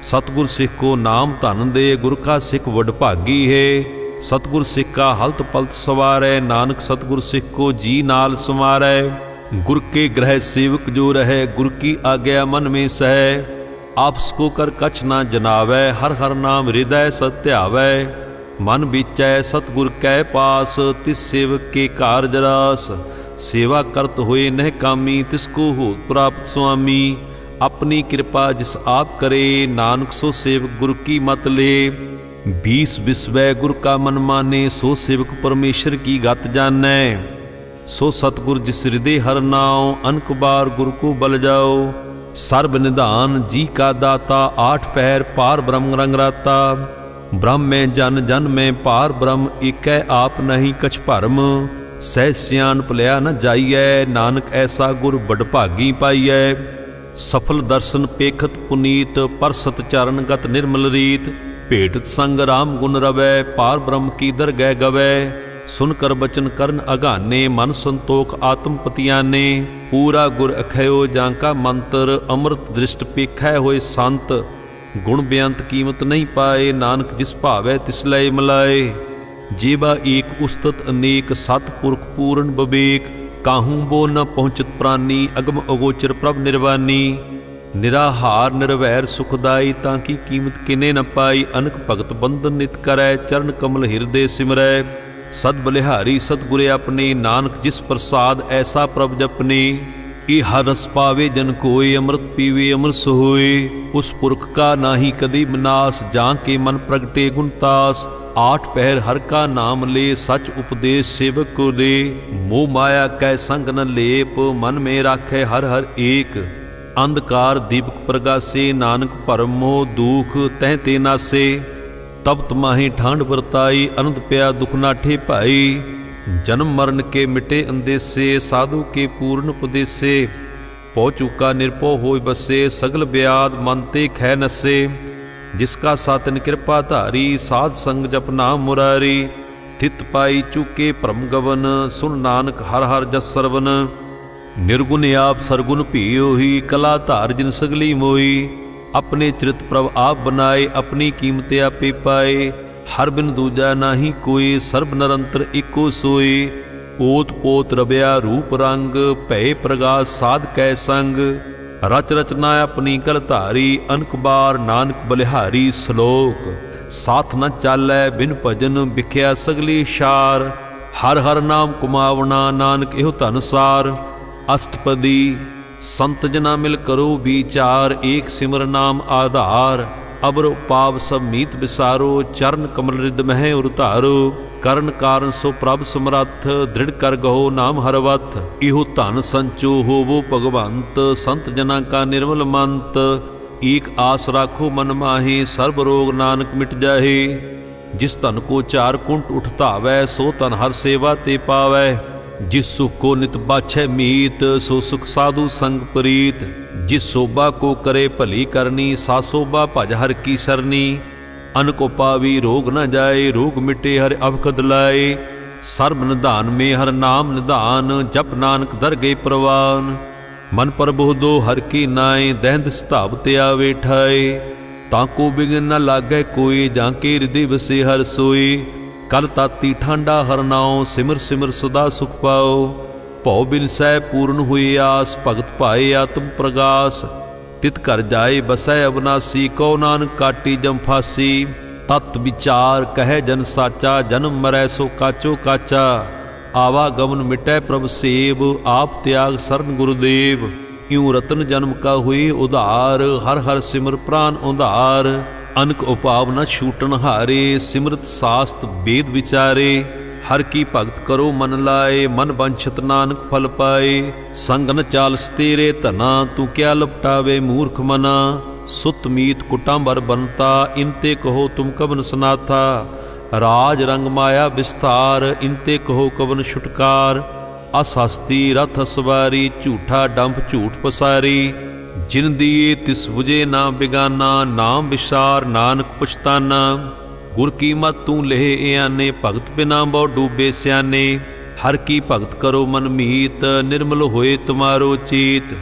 सतगुर सिख को नाम धन दे गुर का सिख वडभागी है। सतगुर सिख का हलत पलत सवारै नानक सतगुर सिख को जी नाल संवारै। गुर के ग्रह सेवक जो रहे गुर की आज्ञा मन में सह। आपस को कर कछ ना जनावै हर हर नाम हृदय सत्यावै। मन बीचै सतगुर कै पास तिस सेवक के कारज रास। सेवा करत होए नह कामी तिसको हो प्राप्त स्वामी। अपनी कृपा जिस आप करे नानक सो सेवक गुरु की मत ले। 20 विस्वै गुरु का मन माने सो सेवक परमेश्वर की गत जानै। सो सतगुर जिस हृदय हर नाओ अनक बार गुरु को बल जाओ। सर्व निधान जी का दाता आठ पहर पार ब्रह्म रंग राता। ब्रह्म में जन जन में पार ब्रह्म एकै आप नहीं कछ भरम। सह सियान भलिया न जाइए नानक ऐसा गुर बडभागी पाइयै। सफल दर्शन पेखत पुनीत पर सत चरण गत निर्मल रीत। भेटत संग राम गुण रवै पार ब्रह्म की दरगह गवै। सुनकर बचन करन अगाने मन संतोख आत्म पतियाने। पूरा गुर अखयो जांका मंत्र अमृत दृष्ट पेखै होए संत। गुण बेअंत कीमत नहीं पाए नानक जिस भावै तिस लय मिलाए। जेबा एक उस्तत अनेक सतपुरख पूर्ण बबेक। काहू बो न पहुँचत प्राणी अगम अगोचर प्रभ निर्वाणी। निराहार निर्वैर सुखदाई ताकि कीमत किने न पाई। अनक भगत बंधन नित करै चरण कमल हृदय सिमरै। सद बलिहारी सतगुरे अपने नानक जिस प्रसाद ऐसा प्रभ जपने। ए हर रस पावे जन कोय अमृत पीवे अमृत सोए। उस पुरख का नाहि कदी विनाश जां के मन प्रगटे गुणतास। आठ पहर हर का नाम ले सच उपदेश सेवक को दे। मोह माया कै संग न लेप मन में राखे हर हर एक। अंधकार दीपक प्रगासे नानक परम मोह दुख तह ते नासे। तब तमाही ठांड बरताई अनंत पया दुख नाठे भाई। जन्म मरण के मिटे अंदेसे साधु के पूर्ण उपदेसे। पौ चूका निर्भो होय बसे सगल ब्याद मन ते खै नसे। जिसका सातन कृपा धारी साध संग जप नाम मुरारी। थित पाई चूके परम गवन सुन नानक हर हर जस सरवन। निर्गुण आप सरगुण भीओ ही कला धार जिन सगली मोई। अपने चरित प्रभ आप बनाए अपनी कीमत आपे पाए। हर बिन दूजा नाही कोई सर्ब निरंतर एको सोए। ओत पोत रबिया रूप रंग भय प्रगास साध कै संग। रच रचना अपनी कल धारी अनक बार नानक बलिहारी। श्लोक साथ न चालै बिन भजन बिख्या सगली शार। हर हर नाम कुमावना नानक एहो धनसार। अष्टपदी संत जना मिल करो विचार एक सिमर नाम आधार। अबर पाव सब मीत बिसारो चरण कमल रिद मह उतारो। करण कारण सो प्रभ समरथ दृढ़ कर गहो नाम हरवथ। इहो धन संचो होवो भगवंत संत जना का निर्मल मंत। एक आस राखो मन माहे, सर्ब रोग नानक मिट जाहे। जिस तन को चार कुंट उठ धावै, सो तन हर सेवा ते पावै। जिस सुख को नित बाछै मीत, सो सुख साधु संग प्रीत। जिस शोभा को करे भली करनी, सा शोभा भज हर की सरनी। अन को पावी रोग न जाए, रोग मिटे हर अवकद लाए। सर्ब निधान में हर नाम निधान, जप नानक दरगे प्रवान। मन पर बोधो हर की नाए, दहंद स्थाप ते आवे ठाए। ताको बिघन न लागै कोई, जाके हृदय बसे हर सोई। कल ताती ठांडा हर नाओ, सिमर सिमर सदा सुख पाओ। भौ बिन सै पूर्ण हुई आस, भगत पाए आत्म प्रगास। तित कर जाए बसै अविनाशी, कौ नानक काटी जम फासी। तत् विचार कहे जन साचा, जन्म मरै सो काचो काचा। आवागमन मिटै प्रभ सेव, आप त्याग शरण गुरुदेव। यूं रतन जन्म का हुई उधार, हर हर सिमर प्राण उधार। अनक उपाव न छूटन हारे, सिमरत शास्त्र वेद विचारे। हर की भगत करो मन लाए, मन वंछित नानक फल पाए। संग न चालस तेरे धना, तू क्या लपटावे मूर्ख मना। सुत मीत कुटांबर बनता, इनते कहो तुम कवन सनाथा। राज रंग माया विस्तार, इनते कहो कवन छुटकार। असहस्ती रथ सवारी, झूठा डंप झूठ पसारी। जिन दिए तिस बुझे ना बिगाना, नाम विसार नानक पछताना। गुर की मत तू लेह याने, भगत बिना बहु डूबे स्याने। हर की भगत करो मन मीत, निर्मल होए तुम्हारो चीत।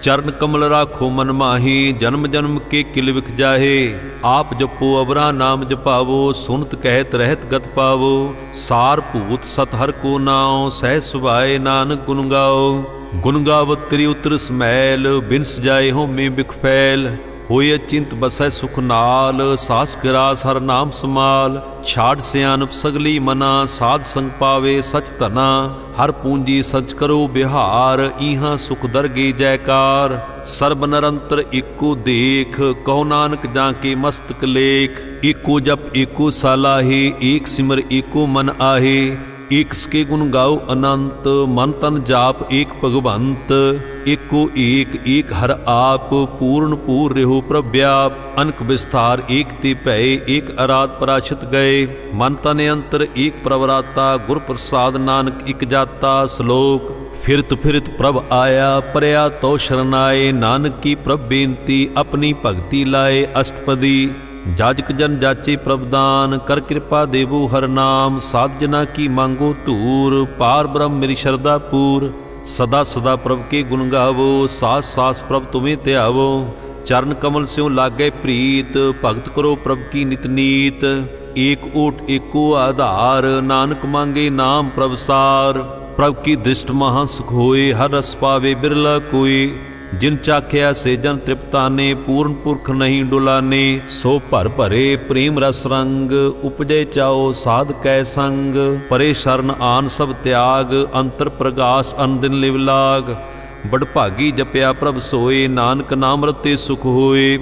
चरण कमल राखो मन माही, जन्म जन्म के किल विख जाहे। आप जपो अवरा नाम जपावो, सुनत कहत रहत गत पावो। सार भूत सत हर को नाओ, सह सुभाए नानक गुन गाओ। गुन गावत त्रि उतर समैल, बिन सजाए होमे बिख फैल। होए अचिंत बसै सुख नाल, सास गिरास हर नाम समाल। छाड़ सियानप सगली मना, साध संग पावे सच धना। हर पूंजी सच करो बिहार, इहां सुख दरगे जयकार। सर्ब निरंतर एको देख, कहो नानक जाके मस्तक लेख। एको जप एको सालाहे, एक सिमर एको मन आहे। एक सके गुण गाओ अनंत, मन तन जाप एक भगवंत। एको एक हर आप, पूर्ण पूर रहो प्रव्याप। अनक विस्तार एक ते भय, एक अराध पराशित गए। मन तन अंतर एक प्रवराता, गुर प्रसाद नानक एक जाता। श्लोक फिरत फिरत प्रभ आया, परया तो शरणाए। नानक की प्रभ बेनती, अपनी भगति लाए अष्टपदी। जाजक जन जाचे प्रभदान, कर कृपा देवो हर नाम। साध जना की मांगो धूर, पार ब्रह्म मेरी शरदा पूर। सदा सदा प्रभ के गुण गावो, सास सास प्रभ तुम्हें त्यावो। चरण कमल स्यों लागे प्रीत, भगत करो प्रभ की नित नीत। एक ओट एको आधार, नानक मांगे नाम प्रभसार। प्रभ की दृष्ट महा सुख होए, हर रस पावे बिरला कोई। जिन चाख्या से जन तृप्ताने, पूर्ण पुरख नहीं डुलाने। सो भर भरे प्रेम रस रंग, उपजे चाओ साध कै संग। परे शरण आन सब त्याग, अंतर प्रगास अन दिन लिव लाग। बड़ भागी जपया प्रभ सोए, नानक नाम रते सुख होए।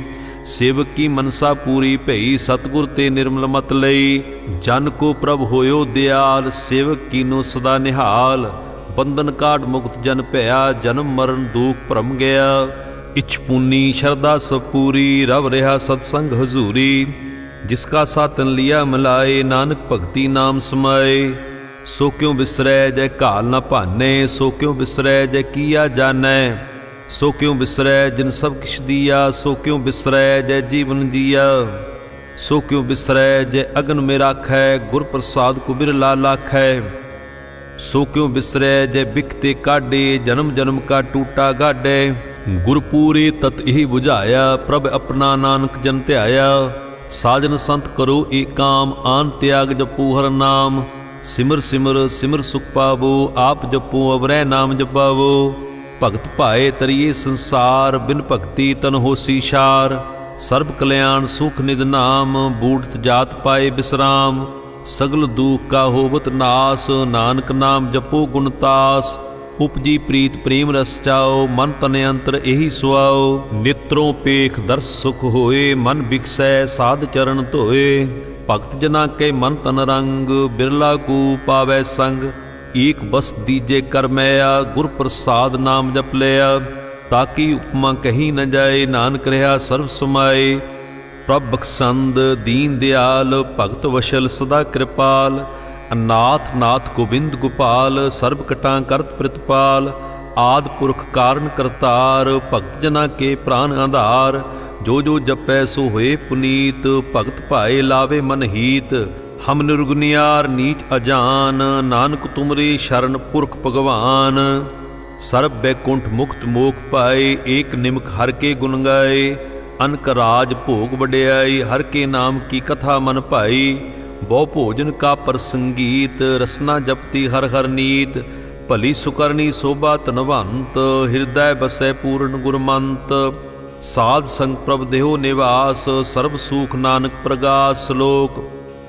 सेवक की मनसा पूरी भई, सतगुर ते निर्मल मत लई। जन को प्रभ होयो दयाल, सेवक कीनो सदा निहाल। बंधन काट मुक्त जन भया, जन्म मरण दुख भरम गया। इछ पुनी शरदा सब पूरी, रव रहा सत्संग हजूरी। जिसका सातन लिया मिलाए, नानक भक्ति नाम समाए। सो क्यों बिसरै जय काल न भानै, सो क्यों बिसरै जय किया जानै। सो क्यों बिसरै जिन सब किछ दिया, सो क्यों बिसरै जय जीवन जिया। सो क्यों बिसरै जय अगन में राखै, गुर प्रसाद को बिरला लाखै। सो क्यों बिसरै जय बिकते काढे, जन्म जन्म का टूटा गाढै। गुरपूरे तत यही बुझाया, प्रभ अपना नानक जन ध्याया। साजन संत करो एक काम, आन त्याग जपो हर नाम। सिमर सिमर सिमर सुख पावो, आप जपो अवरै नाम जपावो। भगत पाए तरिए संसार, बिन भक्ति तन होसी शार। सर्ब कल्याण सुख निध नाम, बूढ़त जात पाए विश्राम। सगल दुख का होवत नास, नानक नाम जपो गुणतास। उपजी प्रीत प्रेम रस चाओ, मन तन अंतर यही सुआओ। नेत्रों पेख दर्श सुख होए, मन बिकसै साध चरण धोए। भगत जना के मन तन रंग, बिरला को पावै संग। एक बस दीजे कर मैया, गुर प्रसाद नाम जप लिया। ताकि उपमा कही न जाए, नानक रहा सर्व समाए। प्रभ बख्शंद दीन दयाल, भगत वशल सदा कृपाल। अनाथ नाथ गोबिंद गोपाल, सर्ब कटां करत प्रतिपाल। आद पुरख कारण करतार, भगत जना के प्राण आधार। जो जो जपै सो होए पुनीत, भगत भाए लावे मन हीत। हम निर्गुनियार नीच अजान, नानक तुमरे शरण पुरख भगवान। सर्ब बैकुंठ मुक्त मोख पाए, एक निमक हर के गुण गाए। अनक राज भोग वड्याई, हर के नाम की कथा मन भाई। बहु भोजन का प्रसंगीत, रसना जपती हर हर नीत। भली सुकरनी शोभा धनवंत, हृदय बसै पूर्ण गुरमंत। साध संग प्रभ देहो निवास, सर्व सुख नानक प्रगास। श्लोक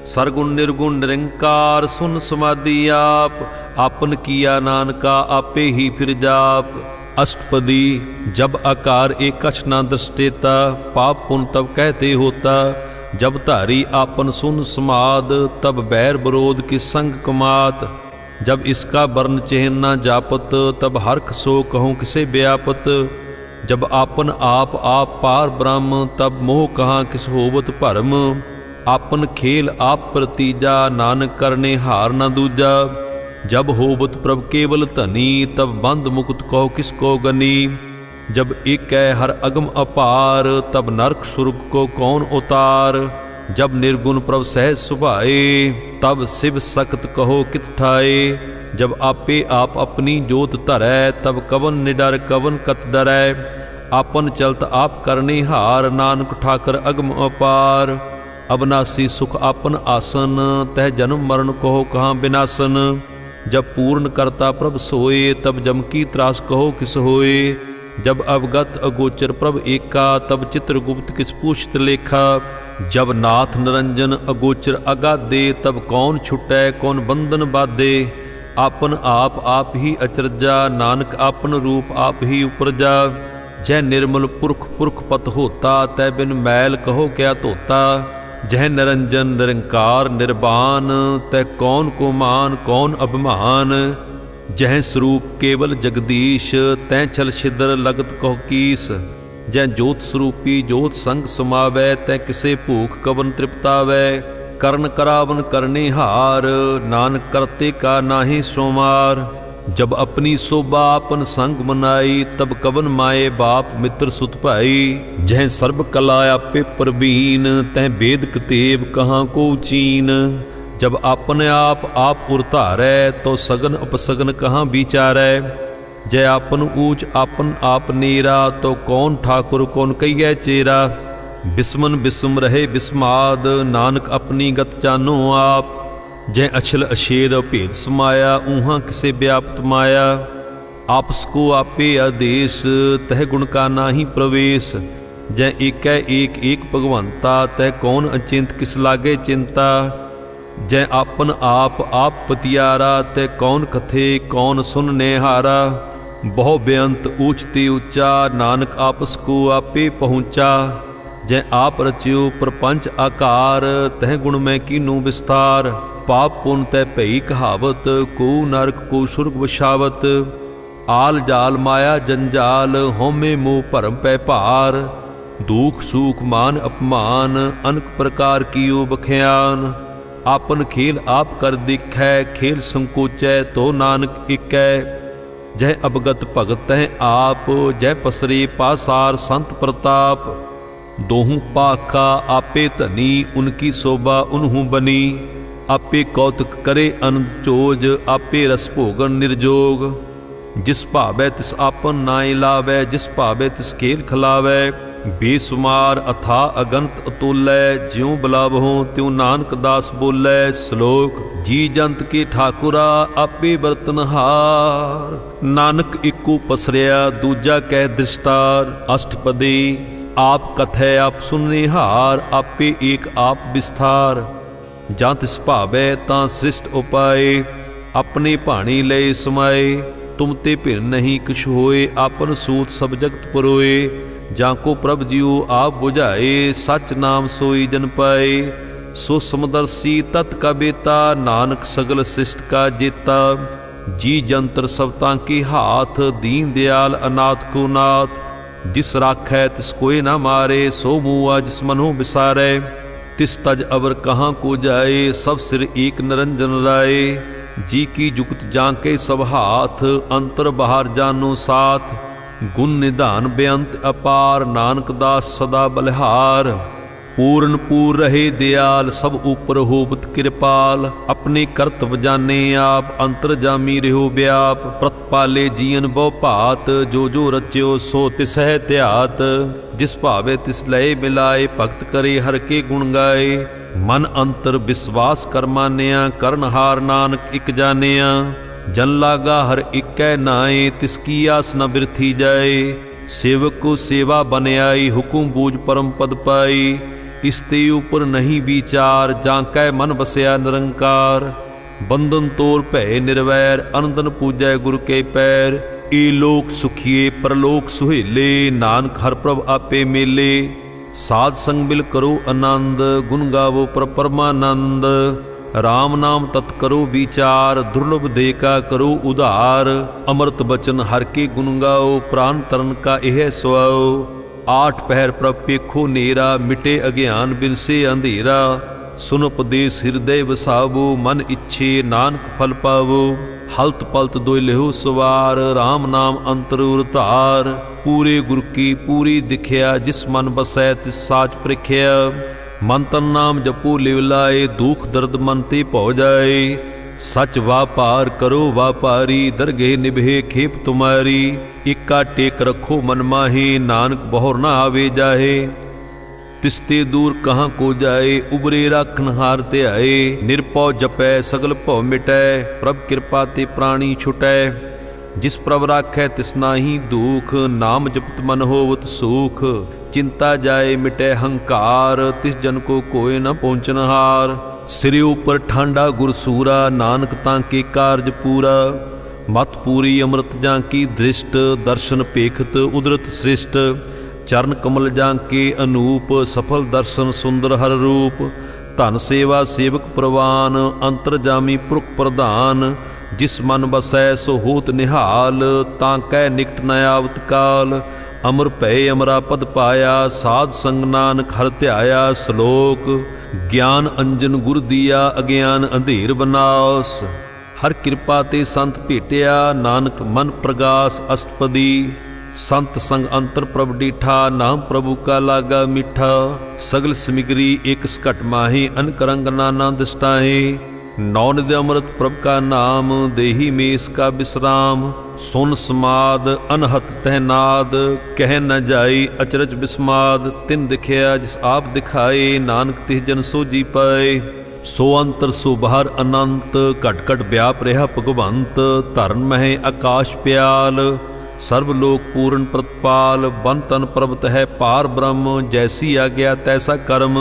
सरगुण निर्गुण निरंकार, सुन समाधि आप। आपन किया नानका आपे ही फिर जाप। अष्टपदी जब आकार एक कछ न दृष्टेता, पाप पुन तब कहते होता। जब धारी आपन सुन समाद, तब बैर विरोध की संग कमात। जब इसका वर्ण चिन्ह न जापत, तब हर्ख सो कहूँ किसे व्यापत। जब आपन आप पार ब्रह्म, तब मोह कहाँ किस होवत भरम। आपन खेल आप प्रतीजा, नानक करने हार न दूजा। जब होवत प्रभ केवल धनी, तब बंद मुकुत कहो किसको गनी। जब एक है हर अगम अपार, तब नरक सुरग को कौन उतार। जब निर्गुण प्रभ सहज सुभाए, तब शिव सख्त कहो कित ठाए। जब आपे आप अपनी जोत धरै, तब कवन निडर कवन कत डरै। आपन चलत आप करने हार, नानक ठाकर अगम अपार। अविनाशी सुख आपन आसन, तह जन्म मरण कहो कहाँ विनाशन। जब पूर्ण करता प्रभ सोए, तब जम की त्रास कहो किस होए। जब अवगत अगोचर प्रभ एका, तब चित्रगुप्त किस पूछत लेखा। जब नाथ निरंजन अगोचर अगाधे, तब कौन छुटै कौन बंधन बाधे। आपन आप ही अचरजा, नानक आपन रूप आप ही उपरजा। जय निर्मल पुरख पुरख पत होता, तै बिन मैल कहो क्या धोता। जह निरंजन निरंकार निर्वाण, तै कौन को मान कौन अभिमान। जह स्वरूप केवल जगदीश, तै छल छिद्र लगत कहो कीस। जह जोत स्वरूपी जोत संग समावै, तै किसे भूख कवन तृप्तावै। करण करावन करने हार, नानक करते का नाहि सोमार। जब अपनी शोभा अपन संग मनाई, तब कवन माए बाप मित्र सुत भाई। जह सर्ब कला आपे प्रवीण, तह वेद कतेब कहाँ को चीन। जब अपने आप उरतारै, तो सगन अपसगन कहाँ विचारै। जय आपन ऊंच आपन आप नेरा, तो कौन ठाकुर कौन कहिए चेरा। बिस्मन बिस्म रहे बिस्माद, नानक अपनी गत जानो आप। जय अछल अछेद भेद समाया, ऊहाँ किसे व्याप्त माया। आपस को आपे आदेश, तह गुण का नाही प्रवेश। जय एक एक भगवंता, तह कौन अचिंत किस लागे चिंता। जय आपन आप पतियारा, तह कौन कथे कौन सुनने हारा। बहु बेअंत ऊंचते ऊंचा, नानक आपस को आपे पहुँचा। जय आप रच्यो प्रपंच आकार, तह गुण में कीनू विस्तार। पाप पुन तै भई कहावत, को नरक को सुरग वशावत। आल जाल माया जंजाल, होमे मोह भरम पै भार। दुख सुख मान अपमान, अनक प्रकार कीओ बख्यान। आपन खेल आप कर दिखै, खेल संकोचै तो नानक इकै। जय अवगत भगत तह आप, जय पसरे पासार संत प्रताप। दोहूं पाखा आपे धनी, उनकी शोभा उन्हूं बनी। आपे कौतुक करे आनंद चोज, आपे रस भोगन निर्जोग। जिस भावै तिस आपन नाय लावै, जिस भावै तिस खेल खिलावै। बेसुमार अथा अगंत अतुलै, ज्यों बुलावहों त्यों नानक दास बोलै। श्लोक जी जंत के ठाकुरा, आपे बरतनहार। नानक इको पसरिया, दूजा कह दृष्टार। अष्टपदी आप कथै आप सुनने हार, आपे एक आप विस्तार। ਜਾਂ ਤਿਸ ਭਾਵੈ ਤਾਂ ਸ੍ਰਿਸ਼ਟ ਉਪਾਏ। ਆਪਣੇ ਭਾਣੀ ਲਏ ਸਮਾਏ, ਤੁਮ ਤੇ ਭਿੰਨ ਨਹੀਂ ਕਿਛ ਹੋਏ। ਆਪਨ ਸੂਤ ਸਭ ਜਗਤ ਪਰੋਏ, ਜਾਂ ਕੋ ਪ੍ਰਭ ਜਿਉ ਆਪ ਬੁਝਾਏ। ਸਚ ਨਾਮ ਸੋਈ ਜਨ ਪਾਏ, ਸੋ ਸਮਦਰਸੀ ਤਤ ਕਾ ਬੇਤਾ। ਨਾਨਕ ਸਗਲ ਸ੍ਰਿਸ਼ਟ ਕਾ ਜੇਤਾ, जी जंतर सब तांके हाथ, दीन दयाल अनाथ को नाथ। जिस राखै तिस कोई न मारे, सो मुआ जिस मनो बिसारै। तिस तज अवर कहाँ को जाए, सब सिर एक निरंजन राय। जी की जुगत जांके सब हाथ, अंतर बाहर जानो साथ। गुण निधान बेअंत अपार, नानक दास सदा बलिहार। पूर्ण पूर रहे दयाल, सब ऊपर होवत कृपाल। अपने कर्तव्य जाने आप, अंतर जामी रहो व्याप। प्रतिपाले जीवन बहु भात, जो जो रच्यो सो तिस है त्यात। जिस भावे तिस लय मिलाए, भगत करे हर के गुण गाए। मन अंतर विश्वास कर मानिया, करनहार नानक इक जानिया। जन लागा हर इकै नाए, तिसकी आस न बिरथी जाए। सेवक को सेवा बन आई, हुकुम बूझ परम पद पाई। इसते ऊपर नहीं विचार, जांकै मन बसया निरंकार। बंधन तोर भय निर्वैर, अनंदन पूजै गुरु के पैर। ए लोक सुखिए परलोक सुहेले, नानक हर प्रभ आपे मेले। साध संग मिल करो आनंद, गुण गावो पर परमानंद। राम नाम तत् करो विचार, दुर्लभ दे का करो उधार। अमृत बचन हर के गुण गाओ, प्राण तरन का यह सुआओ। आठ पहर प्रभ पेखो नेरा, मिटे अज्ञान बिनसे अंधेरा। सुन उपदेश हृदय वसावो, मन इच्छे नानक फल पावो। हलत पलत दोय लेहो सवार, राम नाम अंतर उरतार। पूरे गुर की पूरी दिखिया, जिस मन बसै तिस साच प्रिख्या। मन तन नाम जपो लिव लाए, दुख दर्द मन ते भौ जाए। सच वापार करो वापारी, दरगे निभे खेप तुम्हारी। इक्का टेक रखो मन माहे, नानक बहुर न आवे जाहे। तिसते दूर कहाँ को जाए, उबरे राखन हार ते आए। निरपौ जपै सगल भौ मिटै, प्रभ कृपा ते प्राणी छुटै। जिस प्रभ राखै तिस नाहि दुख, नाम जपत मन होवत सुख। चिंता जाए मिटे हंकार, तिस जन को कोई न पहुँचनहार। सिरे ऊपर ठांडा गुरसूरा, नानक तांके कारज पूरा। मत पूरी अमृत जांकी दृष्ट, दर्शन पेखत उदरत सृष्ट। चरण कमल जांके अनूप, सफल दर्शन सुंदर हर रूप। धन सेवा सेवक प्रवान, अंतर जामी पुरख प्रधान। जिस मन बसै सो होत निहाल, तांकै निकट न आवत काल। अमर भय अमरा पद पाया, साध संग नानक हर ध्याया। श्लोक ज्ञान अंजन गुर दिया, अज्ञान अंधेर बनास। हर कृपा ते संत भेटिया, नानक मन प्रगास अष्टपदी। संत संग अंतर प्रभ डीठा, नाम प्रभु का लागा मीठा। सगल समिगरी एक सकट माहे, अनक रंग नाना दिष्टाहे। नौ निधि अमृत प्रभ का नाम, देही में इसका विश्राम। सुन समाद अनहत तहनाद, कह न जाई अचरज विस्माद। तिन दिखया जिस आप दिखाए, नानक तिह जन सो जी पाए। सो अंतर सो बाहर अनंत, घट घट व्याप रहा भगवंत। धरन मह आकाश प्याल, सर्वलोक पूर्ण प्रतपाल। बन तन प्रभत है पार ब्रह्म, जैसी आज्ञा तैसा कर्म।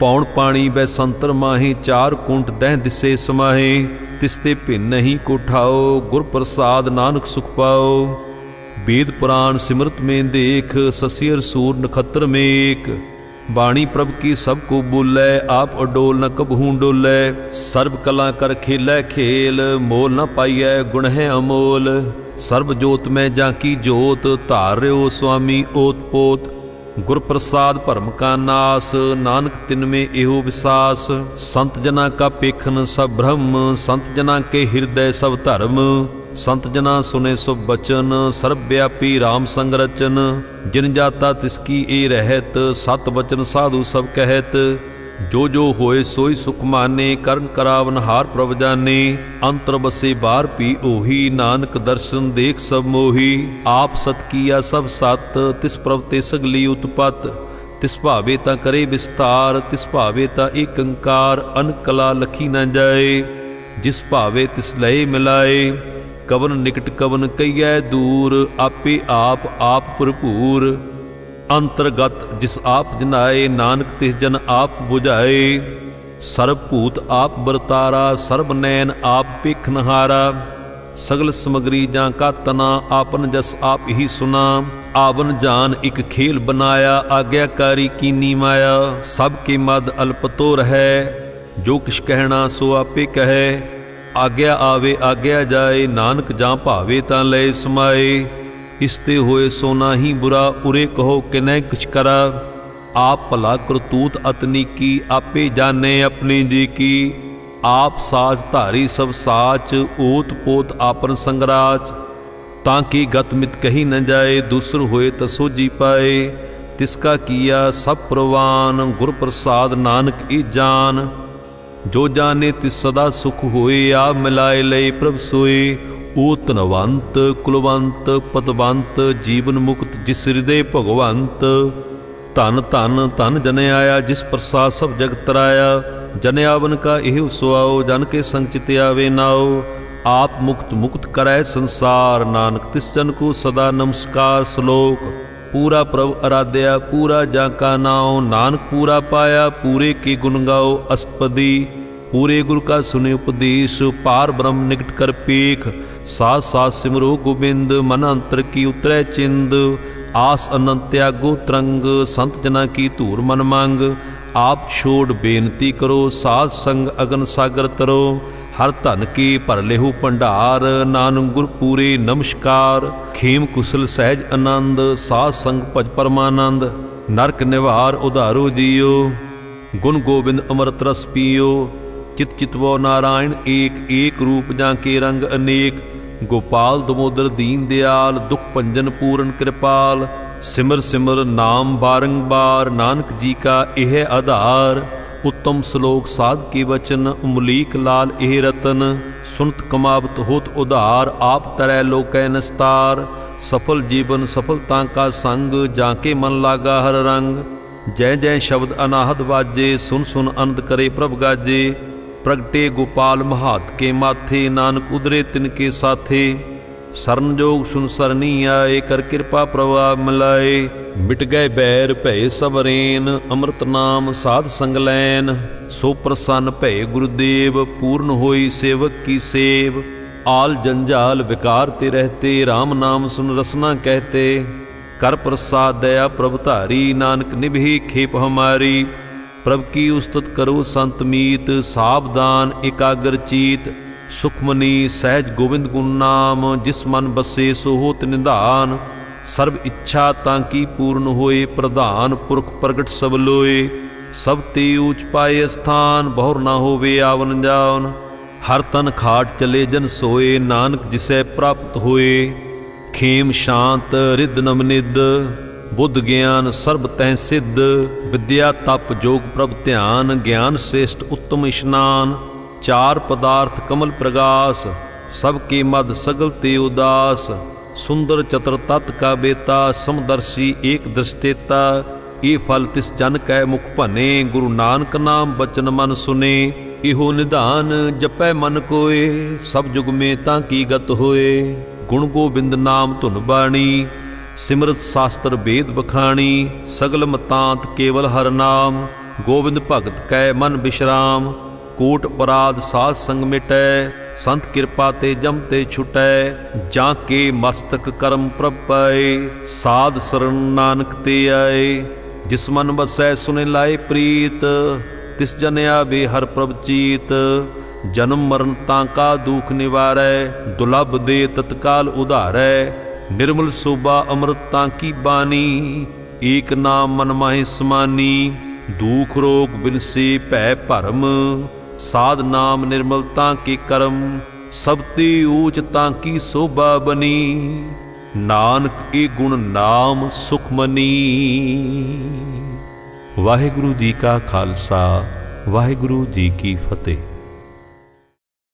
पौण पाणी बै संतर माहे, चार कुंट दह दिसे समाहे। तिसते भिन्न नहीं को ठाओ, गुर प्रसाद नानक सुख पाओ। वेद पुराण सिमरत में देख, ससियर सूर नखत्र में एक। बाणी प्रभ की सब को बोलै, आप अडोल न कबहूँ डोलै। सर्व कला कर खेलै खेल, मोल न पाइयै गुण है अमोल। सर्व जोत में जाकी जोत, धार रहो स्वामी ओत पोत। गुर प्रसाद भरम का नास, नानक तिन में एहो विसास। संत जना का पेखन सब ब्रह्म, संत जना के हृदय सब धर्म। संत जना सुने सब बचन, सर्वव्यापी राम संग रचन। जिन जाता तिसकी ए रहत, सत वचन साधु सब कहत। जो जो होए सोई सुख माने, करन करावन हार प्रभ जाने। अंतर बसे बार पी ओही, नानक दर्शन देख सब मोही। आप सत किया सब सत, तिस प्रभ ते सगली उत्पत। तिस भावे ता करे विस्तार, तिस भावे ता एक अंकार। अन कला लखी न जाए, जिस भावे तिस लय मिलाए। कवन निकट कवन कहिए दूर, आपे आप भरपूर। अंतर्गत जिस आप जनाए, नानक तिस जन आप बुझाए। सर्वभूत आप बरतारा, सर्व नैन आप पेखनहारा। सगल समगरी जां का तना, आपन जस आप ही सुना। आवन जान एक खेल बनाया, आज्ञाकारी कीनी माया। सबके मद अल्प तो रहे, जो किछ कहना सो आपे कहे। आग्या आवे आग्या जाए, नानक जां भावे तां लय समाए। इसते होए सो नाही बुरा, उरे कहो किनै किछ करा। आप भला करतूत अतनी की, आपे जाने अपनी जी की। आप साच धारी सब साच, ओत पोत आपन संगराच। ताकि गत मित कही न जाए, दूसर होए त सोजी पाए। तिसका किया सब प्रवान, गुर प्रसाद नानक ई जान। जो जाने तिस सदा सुख होए, आप मिलाए लय प्रभ सोए। ओ धनवंत कुलवंत पदवंत, जीवन मुक्त जिस हृदय भगवंत। धन धन धन जन आया, जिस प्रसाद सब जगत तराया। जन आवन का एहु सुआओ, जन के संग चित आवे नाओ। आप मुक्त मुक्त करै संसार, नानक तिस जन को सदा नमस्कार। श्लोक पूरा प्रभु आराध्या, पूरा जाका नाओ। नानक पूरा पाया, पूरे के गुण गाओ अष्टपदी। पूरे गुरु का सुने उपदेश, पार ब्रह्म निकट कर पेख। साथ साथ सिमरो गोबिंद, मन अंतर की उतरै चिंद। आस अनंत त्यागो तरंग, संत जना की धूर मन मांग। आप छोड़ बेनती करो, साध संग अगन सागर तरो। हर धन के भर लेहु भंडार, नानक गुर पूरे नमस्कार। खेम कुशल सहज आनंद, साध संग भज परमानंद। नरक निवार उधारो जियो, गुण गोबिंद अमृत रस पियो। चित चितवो नारायण एक, एक रूप जाके रंग अनेक। गोपाल दमोदर दीन दयाल, दुख भंजन पूਰਨ कृपाल। सिमर सिमर नाम बारंबार, नानक जी का यह आधार। उत्तम श्लोक साध के वचन, उमलीक लाल एह रतन। सुनत कमावत होत उधार, आप तरै लोकै नस्तार। सफल जीवन सफलता का संग, जाके मन लागा हर रंग। जय जय शब्द अनाहद बाजे, सुन सुन आनंद करे प्रभ गाजे। प्रगटे गोपाल महात के माथे, नानक उदरे तिनके साथे। शरण जोग सुन सरनी आए, कर कृपा प्रभाव मिलाए। मिट गए बैर भय सबरेन, अमृत नाम साध संग लैन। सो प्रसन्न भय गुरुदेव, पूर्ण होई सेवक की सेव। आल जंजाल विकार ते रहते, राम नाम सुन रसना कहते। कर प्रसाद दया प्रभु धारी, नानक निभे खेप हमारी। प्रभ की उस्तत करो संत मीत, सावधान एकाग्र चीत। सुखमनी सहज गोविंद गुण नाम, जिस मन बसे सो होत निधान। सर्व इच्छा ताकि पूर्ण होए, प्रधान पुरख प्रगट सब लोए। सब ते ऊच पाए स्थान, बहुर ना होवे आवन जावन। हर तन खाट चले जन सोए, नानक जिसे प्राप्त होए। खेम शांत रिद नवनिद, बुद्ध ज्ञान सर्ब तैं सिद्ध। विद्या तप जोग प्रभ ध्यान, ज्ञान श्रेष्ठ उत्तम स्नान। चार पदार्थ कमल प्रगास, सबके मद सगल ते उदास। सुंदर चतर तत् का बेता, समदर्शी एक दृष्टेता। ये फल तिस जन कै मुख भने, गुरु नानक नाम बचन मन सुने। इहो निधान जपै मन कोय, सब जुग में ताकि गत होए। गुण गोबिंद नाम धुन बाणी, सिमरत शास्त्र वेद बखाणी। सगल मतांत केवल हर नाम, गोविंद भगत कै मन विश्राम। कोट अपराध साध संग मिटै, संत कृपा ते जम ते छुटै। जाके मस्तक कर्म प्रभ पाए, साध शरण नानक ते आए। जिस मन बसै सुने लाए प्रीत, तिस जन आवे हर प्रभ चीत। जन्म मरण तांका दुख निवारै, दुलभ दे तत्काल उधारै। निर्मल शोभा अमृता की बानी, एक नाम मन माहि समानी। दुख रोग बिनसे भै भरम, साध नाम निर्मलता के कर्म। सब ते ऊचता की शोभा बनी, नानक ए गुण नाम सुखमनी। वाहिगुरु जी का खालसा, वाहिगुरु जी की फतेह।